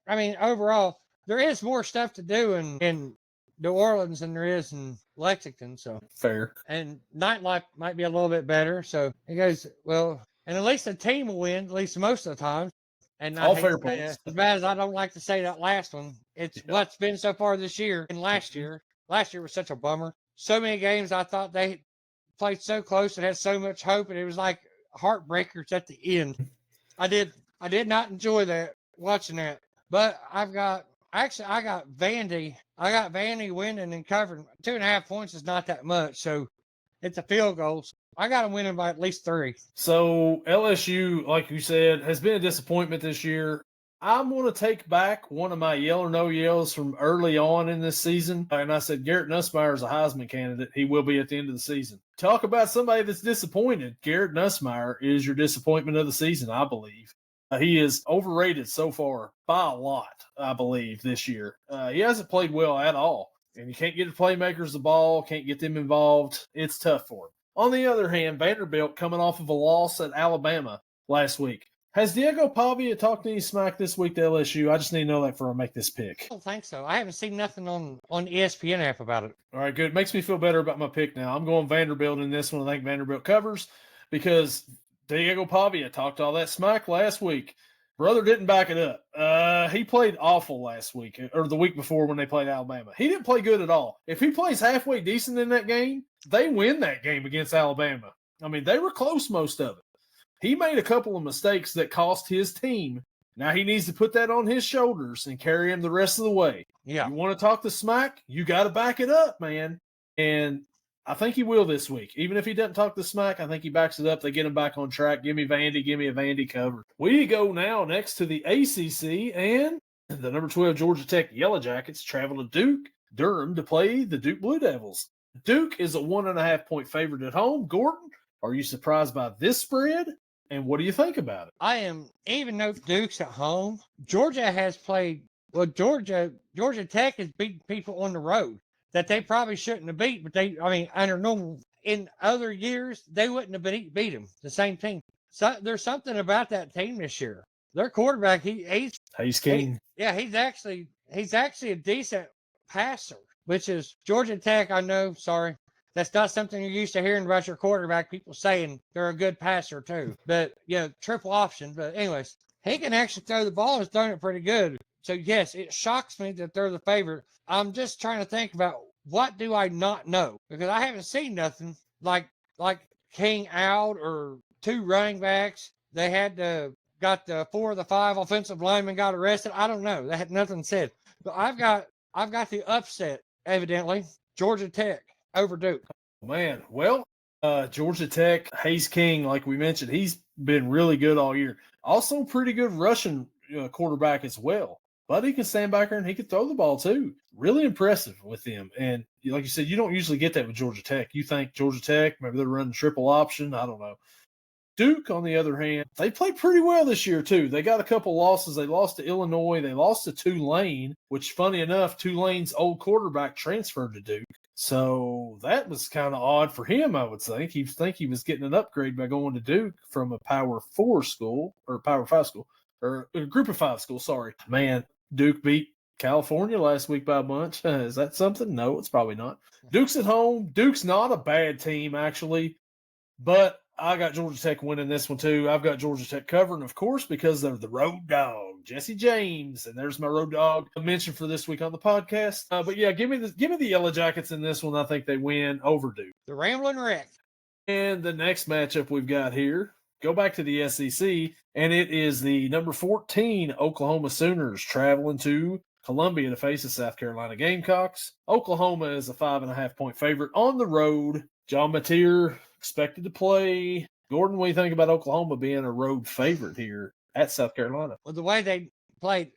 I mean, overall, there is more stuff to do in New Orleans than there is in Lexington. So fair. And nightlife might be a little bit better. So he goes, well, and at least the team will win, at least most of the time. And all fair points. As bad as I don't like to say that last one, it's what's been so far this year and last year. Last year was such a bummer. So many games I thought they played so close and had so much hope, and it was like heartbreakers at the end. I did not enjoy that, watching that. But I got Vandy. I got Vandy winning and covering. 2.5 points is not that much, so it's a field goal. So I got them winning by at least 3. So LSU, like you said, has been a disappointment this year. I'm going to take back one of my yell or no yells from early on in this season. And I said Garrett Nussmeier is a Heisman candidate. He will be at the end of the season. Talk about somebody that's disappointed. Garrett Nussmeier is your disappointment of the season, I believe. He is overrated so far by a lot, I believe, this year. He hasn't played well at all. And you can't get the playmakers the ball, can't get them involved. It's tough for him. On the other hand, Vanderbilt coming off of a loss at Alabama last week. Has Diego Pavia talked any smack this week to LSU? I just need to know that before I make this pick. I don't think so. I haven't seen nothing on ESPN app about it. All right, good. Makes me feel better about my pick now. I'm going Vanderbilt in this one. I think Vanderbilt covers because Diego Pavia talked all that smack last week. Brother didn't back it up. He played awful last week or the week before when they played Alabama. He didn't play good at all. If he plays halfway decent in that game, they win that game against Alabama. I mean, they were close most of it. He made a couple of mistakes that cost his team. Now he needs to put that on his shoulders and carry him the rest of the way. Yeah. You want to talk the smack? You got to back it up, man. And I think he will this week. Even if he doesn't talk the smack, I think he backs it up. They get him back on track. Give me Vandy. Give me a Vandy cover. We go now next to the ACC, and the number 12 Georgia Tech Yellow Jackets travel to Duke, Durham to play the Duke Blue Devils. Duke is a 1.5-point favorite at home. Gordon, are you surprised by this spread? And what do you think about it? I am, even though Duke's at home, Georgia has played, well, Georgia Tech has beaten people on the road that they probably shouldn't have beat, but under normal, in other years, they wouldn't have beat them, the same team. So there's something about that team this year. Their quarterback, he's king. He's actually a decent passer, which is Georgia Tech. I know, sorry. That's not something you're used to hearing about your quarterback, people saying they're a good passer too. But, triple option. But anyways, he can actually throw the ball. He's throwing it pretty good. So, yes, it shocks me that they're the favorite. I'm just trying to think about what do I not know? Because I haven't seen nothing like King out or two running backs. They got the 4 of the 5 offensive linemen got arrested. I don't know. They had nothing said. But I've got the upset, evidently, Georgia Tech over Duke. Man, well, Georgia Tech, Hayes King, like we mentioned, he's been really good all year. Also pretty good rushing quarterback as well. But he can stand back there and he can throw the ball too. Really impressive with him. And like you said, you don't usually get that with Georgia Tech. You think Georgia Tech, maybe they're running triple option. I don't know. Duke, on the other hand, they played pretty well this year, too. They got a couple losses. They lost to Illinois. They lost to Tulane, which, funny enough, Tulane's old quarterback transferred to Duke. So that was kind of odd for him, I would think. He'd think he was getting an upgrade by going to Duke from a Power 4 school, or Power 5 school, or a Group of 5 school, sorry. Man, Duke beat California last week by a bunch. Is that something? No, it's probably not. Duke's at home. Duke's not a bad team, actually, but I got Georgia Tech winning this one, too. I've got Georgia Tech covering, of course, because they're the road dog, Jesse James. And there's my road dog mentioned for this week on the podcast. But, yeah, give me the Yellow Jackets in this one. I think they win over Duke. The Ramblin' Wreck. And the next matchup we've got here, go back to the SEC, and it is the number 14 Oklahoma Sooners traveling to Columbia to face the South Carolina Gamecocks. Oklahoma is a 5.5-point favorite on the road. John Mateer expected to play. Gordon, what do you think about Oklahoma being a road favorite here at South Carolina? Well, the way they played,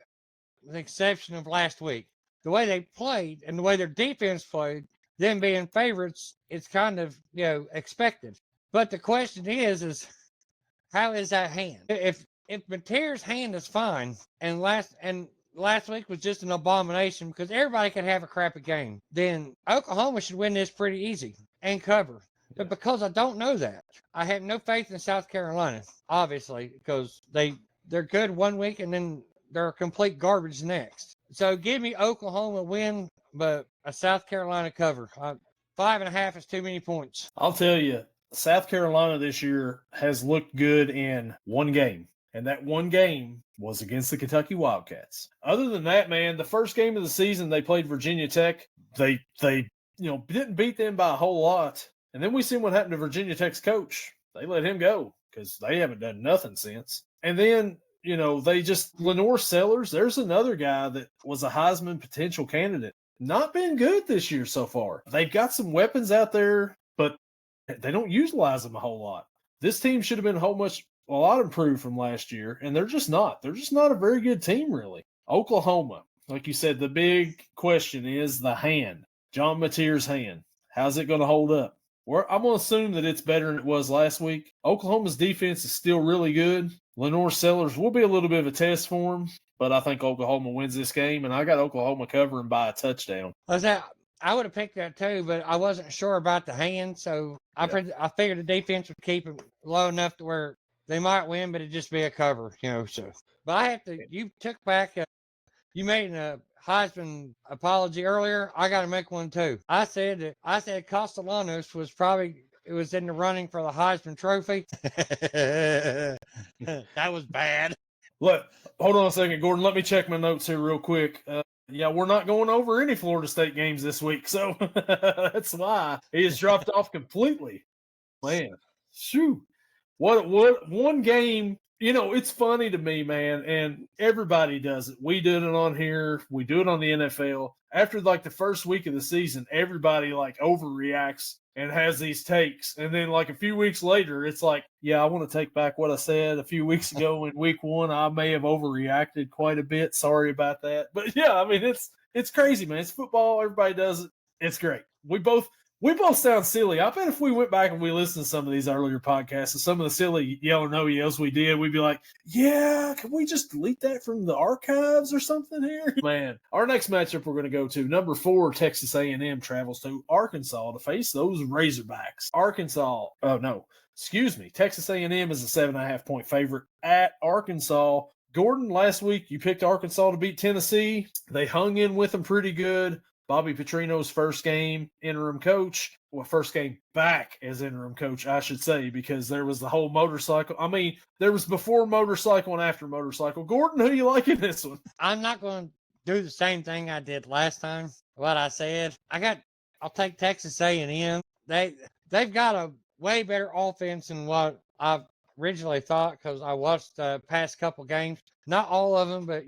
with the exception of last week, the way they played and the way their defense played, them being favorites, it's kind of, expected. But the question is how is that hand? If Mateer's hand is fine and last week was just an abomination because everybody could have a crappy game, then Oklahoma should win this pretty easy and cover. But because I don't know that, I have no faith in South Carolina, obviously, because they're good one week and then they're complete garbage next. So give me Oklahoma win, but a South Carolina cover. 5.5 is too many points. I'll tell you, South Carolina this year has looked good in one game, and that one game was against the Kentucky Wildcats. Other than that, man, the first game of the season they played Virginia Tech. They didn't beat them by a whole lot. And then we seen what happened to Virginia Tech's coach. They let him go because they haven't done nothing since. And then, Lenore Sellers, there's another guy that was a Heisman potential candidate. Not been good this year so far. They've got some weapons out there, but they don't utilize them a whole lot. This team should have been a lot improved from last year, and they're just not. They're just not a very good team, really. Oklahoma, like you said, the big question is the hand. John Mateer's hand. How's it going to hold up? I'm going to assume that it's better than it was last week. Oklahoma's defense is still really good. Lenore Sellers will be a little bit of a test for him, but I think Oklahoma wins this game, and I got Oklahoma covering by a touchdown. I would have picked that too, but I wasn't sure about the hand, so I figured the defense would keep it low enough to where they might win, but it'd just be a cover, So, but I have to. You took back. You made a Heisman apology earlier. I got to make one too. I said Castellanos was in the running for the Heisman Trophy. That was bad. Look, hold on a second, Gordon. Let me check my notes here real quick. Yeah, we're not going over any Florida State games this week, so that's why he has dropped off completely. Man, shoot. What one game, it's funny to me, man, and everybody does it. We did it on here. We do it on the NFL. After, the first week of the season, everybody, overreacts and has these takes. And then, a few weeks later, it's I want to take back what I said a few weeks ago in week 1. I may have overreacted quite a bit. Sorry about that. But, yeah, I mean, it's crazy, man. It's football. Everybody does it. It's great. We both sound silly. I bet if we went back and we listened to some of these earlier podcasts and some of the silly yell or no yells we did, we'd be like, yeah, can we just delete that from the archives or something here? Man, our next matchup we're going to go to, number 4, Texas A&M travels to Arkansas to face those Razorbacks. Texas A&M is a 7.5-point favorite at Arkansas. Gordon, last week you picked Arkansas to beat Tennessee. They hung in with them pretty good. Bobby Petrino's first game interim coach. Well, first game back as interim coach, I should say, because there was the whole motorcycle. I mean, there was before motorcycle and after motorcycle. Gordon, who you like in this one? I'm not going to do the same thing I did last time. What I said, I'll take Texas A&M. They've got a way better offense than what I originally thought because I watched the past couple games. Not all of them, but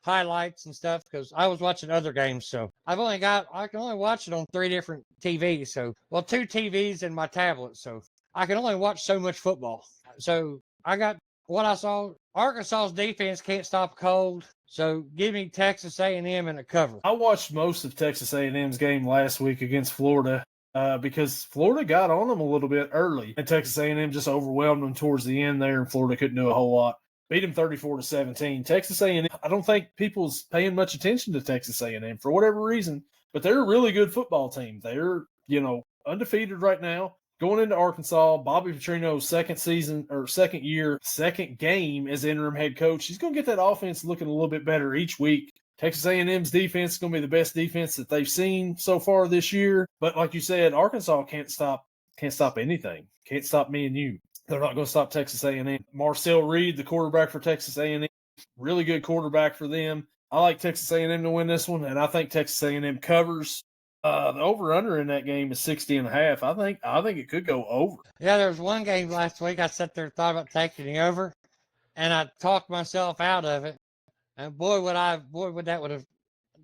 highlights and stuff because I was watching other games. So I can only watch it on 3 different TVs. So, 2 TVs and my tablet. So I can only watch so much football. So I got what I saw. Arkansas's defense can't stop cold. So give me Texas A&M in a cover. I watched most of Texas A&M's game last week against Florida because Florida got on them a little bit early and Texas A&M just overwhelmed them towards the end there and Florida couldn't do a whole lot. Beat them 34-17. Texas A&M, I don't think people's paying much attention to Texas A&M for whatever reason, but they're a really good football team. They're, undefeated right now. Going into Arkansas, Bobby Petrino's second game as interim head coach. He's going to get that offense looking a little bit better each week. Texas A&M's defense is going to be the best defense that they've seen so far this year. But like you said, Arkansas can't stop anything. Can't stop me and you. They're not going to stop Texas A&M. Marcel Reed, the quarterback for Texas A&M, really good quarterback for them. I like Texas A&M to win this one, and I think Texas A&M covers. The over/under in that game is 60.5. I think it could go over. Yeah, there was one game last week I sat there and thought about taking the over, and I talked myself out of it. And boy, would that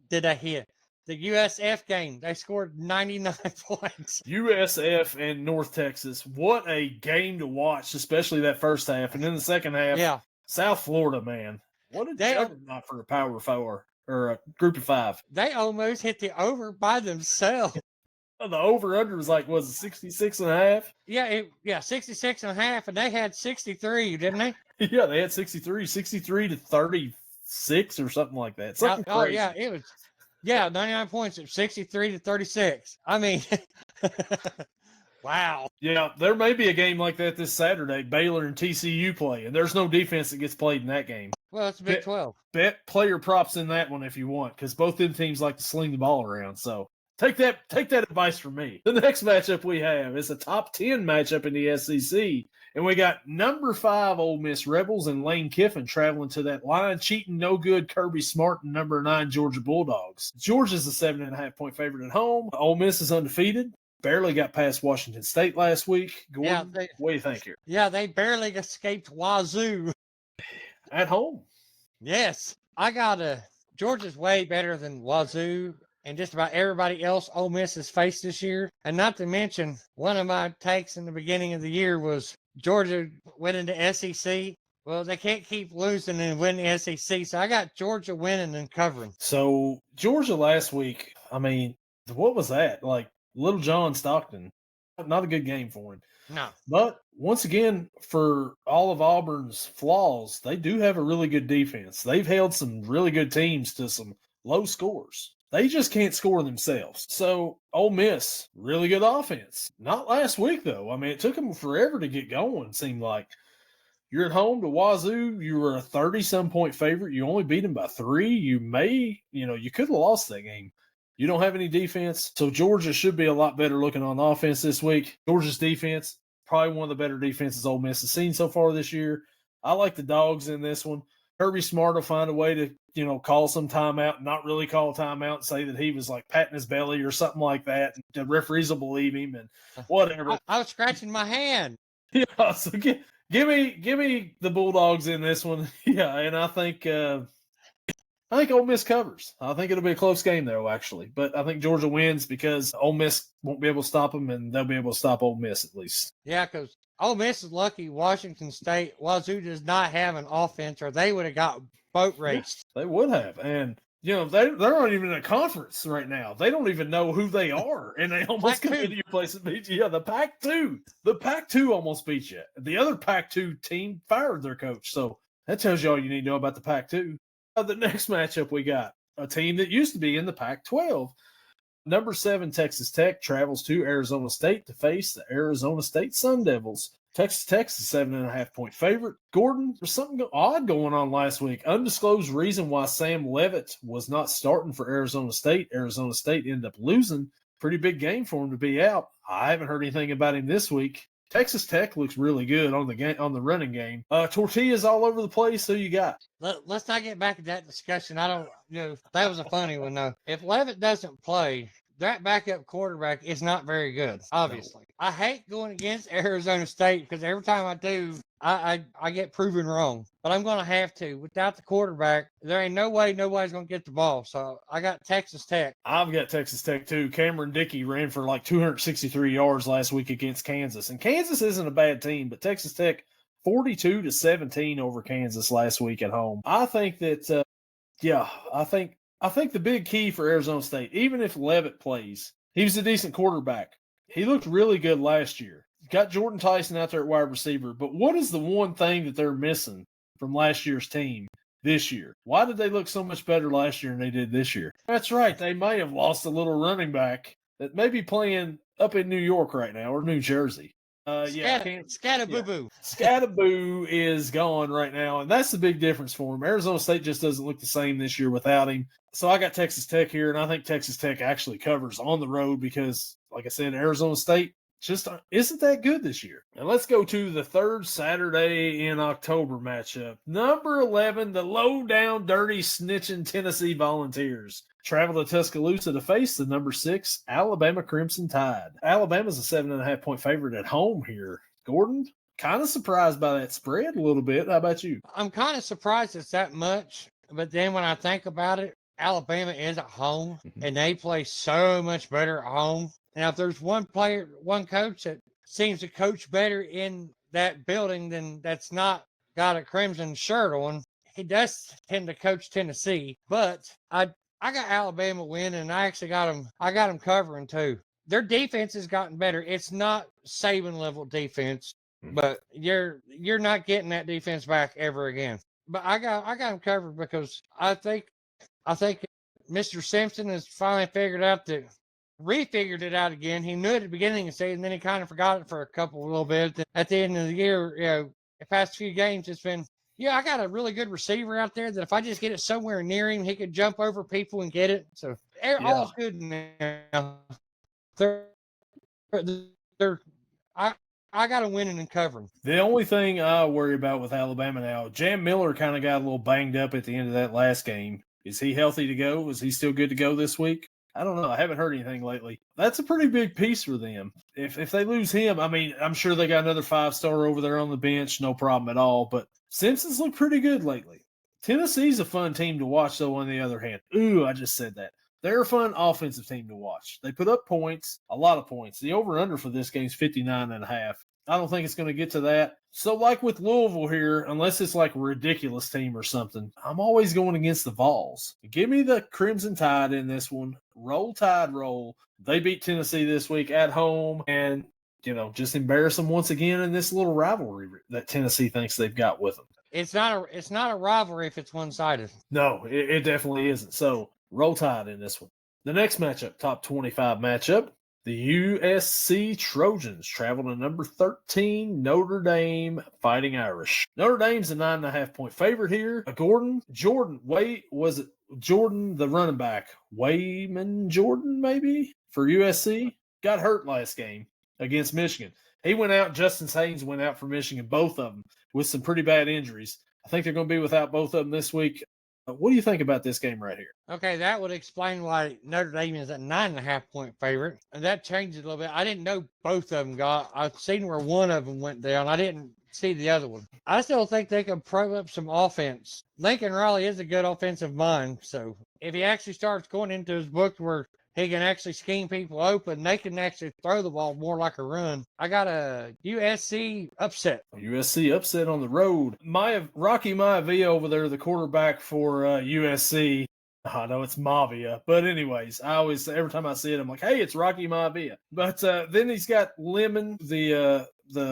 did that hit. The USF game, they scored 99 points. USF and North Texas, what a game to watch, especially that first half. And then the second half, yeah. South Florida, man. What a juggernaut for a Power 4 or a Group of 5. They almost hit the over by themselves. The over-under was 66.5? Yeah, 66.5, and they had 63, didn't they? Yeah, they had 63 to 36 or something like that. Something crazy. Yeah, it was. Yeah, 99 points at 63 to 36. I mean, wow. Yeah, there may be a game like that this Saturday. Baylor and TCU play, and there's no defense that gets played in that game. Well, it's Big 12. Bet player props in that one if you want, because both them teams like to sling the ball around. So take that advice from me. The next matchup we have is a top 10 matchup in the SEC. And we got number 5 Ole Miss Rebels and Lane Kiffin traveling to that line, cheating no good Kirby Smart and number 9 Georgia Bulldogs. Georgia's a 7.5-point favorite at home. Ole Miss is undefeated. Barely got past Washington State last week. Gordon, what do you think here? Yeah, they barely escaped Wazoo. At home. Yes. I got Georgia's way better than Wazoo and just about everybody else Ole Miss has faced this year. And not to mention, one of my takes in the beginning of the year was Georgia winning the SEC. Well, they can't keep losing and winning the SEC, so I got Georgia winning and covering. So, Georgia last week, I mean, what was that? Little John Stockton. not a good game for him. No. But once again, for all of Auburn's flaws, they do have a really good defense. They've held some really good teams to some low scores. They just can't score themselves. So Ole Miss, really good offense. Not last week, though. I mean, it took them forever to get going, it seemed like. You're at home to Wazoo. You were a 30-some point favorite. You only beat them by 3. You could have lost that game. You don't have any defense. So Georgia should be a lot better looking on offense this week. Georgia's defense, probably one of the better defenses Ole Miss has seen so far this year. I like the Dogs in this one. Kirby Smart will find a way to, call some timeout, not really call a timeout and say that he was like patting his belly or something like that. And the referees will believe him and whatever. I was scratching my hand. Yeah, so give me the Bulldogs in this one. Yeah, and I think Ole Miss covers. I think it'll be a close game, though, actually. But I think Georgia wins because Ole Miss won't be able to stop them, and they'll be able to stop Ole Miss at least. Yeah, because Ole Miss is lucky Washington State, Wazoo does not have an offense, or they would have got boat raced. Yeah, they would have. And, they're not even in a conference right now. They don't even know who they are, and they almost come into your place and beat you. Yeah, the Pac-2. The Pac-2 almost beat you. The other Pac-2 team fired their coach, so that tells you all you need to know about the Pac-2. The next matchup we got, a team that used to be in the Pac-12. Number 7, Texas Tech, travels to Arizona State to face the Arizona State Sun Devils. Texas Tech's a 7.5-point favorite. Gordon, there's something odd going on last week. Undisclosed reason why Sam Leavitt was not starting for Arizona State. Arizona State ended up losing. Pretty big game for him to be out. I haven't heard anything about him this week. Texas Tech looks really good on the running game. Tortillas all over the place. Who you got? Let's not get back to that discussion. I don't, that was a funny one, though. If Leavitt doesn't play, that backup quarterback is not very good, obviously. No. I hate going against Arizona State because every time I do, I get proven wrong. But I'm going to have to. Without the quarterback, there ain't no way nobody's going to get the ball. So I got Texas Tech. I've got Texas Tech, too. Cameron Dickey ran for like 263 yards last week against Kansas. And Kansas isn't a bad team, but Texas Tech 42-17 over Kansas last week at home. I think that, I think the big key for Arizona State, even if Leavitt plays, he was a decent quarterback. He looked really good last year. Got Jordan Tyson out there at wide receiver, but what is the one thing that they're missing from last year's team this year? Why did they look so much better last year than they did this year? That's right. They may have lost a little running back that may be playing up in New York right now or New Jersey. Scattaboo. Scattaboo is gone right now, and that's the big difference for him. Arizona State just doesn't look the same this year without him. So I got Texas Tech here, and I think Texas Tech actually covers on the road because, like I said, Arizona State just isn't that good this year. And let's go to the third Saturday in October matchup. Number 11, the low-down, dirty, snitching Tennessee Volunteers travel to Tuscaloosa to face the number 6 Alabama Crimson Tide. Alabama's a 7.5-point favorite at home here. Gordon, kind of surprised by that spread a little bit. How about you? I'm kind of surprised it's that much, but then when I think about it, Alabama is at home, and they play so much better at home. Now, if there's one coach that seems to coach better in that building than that's not got a crimson shirt on, he does tend to coach Tennessee. But I got Alabama winning, and I actually got them. I got them covering too. Their defense has gotten better. It's not Saban level defense, but you're not getting that defense back ever again. But I got them covered because I think Mr. Simpson has finally refigured it out again. He knew it at the beginning of the season, then he kind of forgot it for a little bit. At the end of the year, the past few games, it's been, I got a really good receiver out there that if I just get it somewhere near him, he could jump over people and get it. So all's good now. I got them winning and covering. The only thing I worry about with Alabama now, Jam Miller kind of got a little banged up at the end of that last game. Is he healthy to go? Is he still good to go this week? I don't know. I haven't heard anything lately. That's a pretty big piece for them. If they lose him, I mean, I'm sure they got another 5-star over there on the bench. No problem at all. But Simpson's looked pretty good lately. Tennessee's a fun team to watch, though, on the other hand. Ooh, I just said that. They're a fun offensive team to watch. They put up points, a lot of points. The over-under for this game is 59.5. I don't think it's going to get to that. So like with Louisville here, unless it's like a ridiculous team or something, I'm always going against the Vols. Give me the Crimson Tide in this one. Roll Tide, roll. They beat Tennessee this week at home, and just embarrass them once again in this little rivalry that Tennessee thinks they've got with them. It's not a rivalry if it's one-sided. No, it definitely isn't. So roll Tide in this one. The next matchup, top 25 matchup, the USC Trojans travel to number 13, Notre Dame Fighting Irish. Notre Dame's a 9.5-point favorite here. Jordan, the running back? Wayman Jordan, maybe, for USC? Got hurt last game against Michigan. He went out. Justin Haynes went out for Michigan, both of them, with some pretty bad injuries. I think they're going to be without both of them this week. What do you think about this game right here? Okay, that would explain why Notre Dame is a 9.5-point favorite. And that changed a little bit. I didn't know both of them got. I've seen where one of them went down. I didn't see the other one. I still think they can probe up some offense. Lincoln Riley is a good offensive mind. So if he actually starts going into his book where he can actually scheme people open, they can actually throw the ball more like a run. I got a USC upset. USC upset on the road. Rocky Maivia over there, the quarterback for USC. I know it's Maivia, but anyways, every time I see it, I'm like, hey, it's Rocky Maivia. But then he's got Lemon, the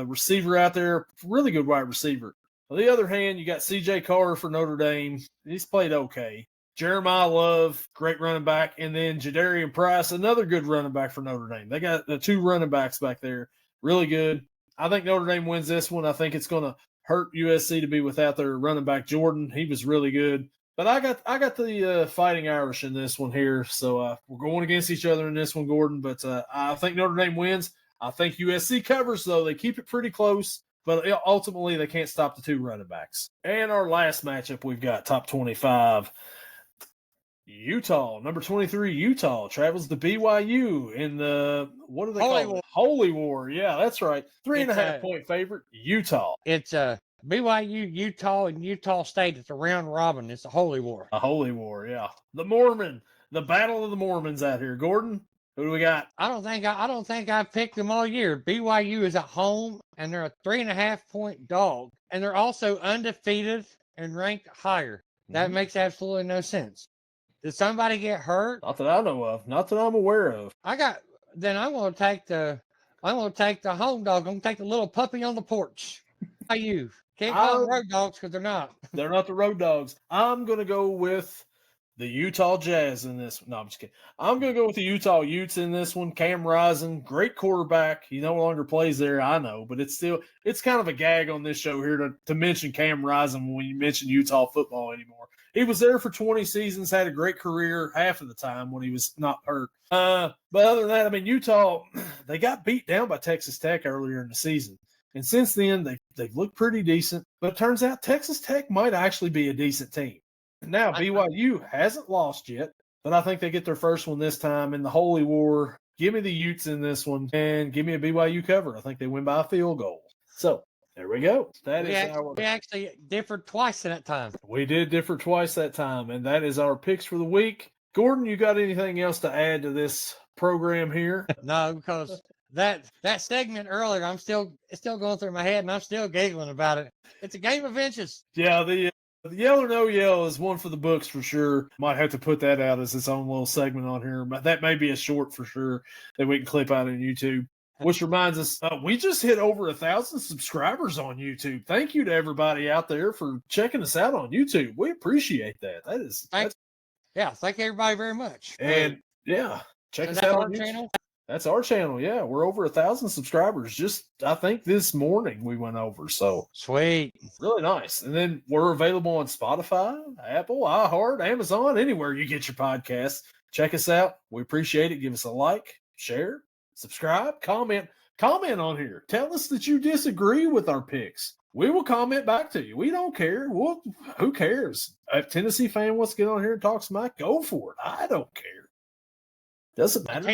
receiver out there, really good wide receiver. On the other hand, you got C.J. Carter for Notre Dame. He's played okay. Jeremiah Love, great running back, and then Jadarian Price, another good running back for Notre Dame. They got the two running backs back there, really good. I think Notre Dame wins this one. I think it's going to hurt USC to be without their running back Jordan. He was really good. But I got the Fighting Irish in this one here, so we're going against each other in this one, Gordon. But I think Notre Dame wins. I think USC covers, though. They keep it pretty close, but ultimately they can't stop the two running backs. And our last matchup, we've got top 25. Utah, number 23, Utah travels to BYU in the, what do they call it? Holy War. Yeah, that's right. 3.5-point favorite, Utah. It's BYU, Utah, and Utah State. It's a round robin. It's a holy war. A holy war, yeah. The battle of the Mormons out here. Gordon, who do we got? I don't think I've picked them all year. BYU is at home, and they're a 3.5-point dog, and they're also undefeated and ranked higher. That makes absolutely no sense. Did somebody get hurt? Not that I know of. Not that I'm aware of. I'm going to take the home dog. I'm going to take the little puppy on the porch. BYU. Can't call them road dogs because they're not. They're not the road dogs. I'm going to go with the Utah Jazz in this one. No, I'm just kidding. I'm going to go with the Utah Utes in this one. Cam Rising, great quarterback. He no longer plays there, I know, but it's kind of a gag on this show here to mention Cam Rising when you mention Utah football anymore. He was there for 20 seasons, had a great career half of the time when he was not hurt. But other than that, I mean, Utah, they got beat down by Texas Tech earlier in the season. And since then, they've looked pretty decent. But it turns out Texas Tech might actually be a decent team. Now, BYU hasn't lost yet, but I think they get their first one this time in the Holy War. Give me the Utes in this one, and give me a BYU cover. I think they win by a field goal. So, there we go. We actually differed twice in that time. We did differ twice that time, and that is our picks for the week. Gordon, you got anything else to add to this program here? No, because that segment earlier, it's still going through my head, and I'm still giggling about it. It's a game of inches. Yeah, the yell or no yell is one for the books for sure. Might have to put that out as its own little segment on here, but that may be a short for sure that we can clip out on YouTube. Which reminds us, we just hit over 1,000 subscribers on YouTube. Thank you to everybody out there for checking us out on YouTube. We appreciate that. Thank everybody very much. And check us out on YouTube. Channel? That's our channel. Yeah, we're over 1,000 subscribers. Just, I think this morning we went over. So sweet, really nice. And then we're available on Spotify, Apple, iHeart, Amazon, anywhere you get your podcasts. Check us out. We appreciate it. Give us a like, share, subscribe, comment on here. Tell us that you disagree with our picks. We will comment back to you. We don't care. Who cares? A Tennessee fan wants to get on here and talk smack, go for it. I don't care. Doesn't matter.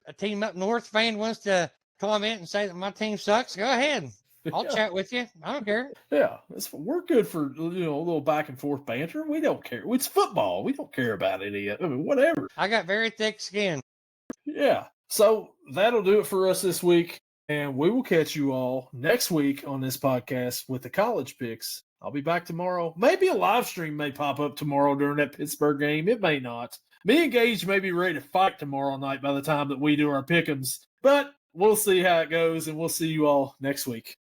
A team up north fan wants to comment and say that my team sucks. Go ahead. I'll chat with you. I don't care. Yeah, we're good for a little back and forth banter. We don't care. It's football. We don't care about any. Whatever. I got very thick skin. Yeah. So that'll do it for us this week, and we will catch you all next week on this podcast with the college picks. I'll be back tomorrow. Maybe a live stream may pop up tomorrow during that Pittsburgh game. It may not. Me and Gage may be ready to fight tomorrow night by the time that we do our pick'ems, but we'll see how it goes, and we'll see you all next week.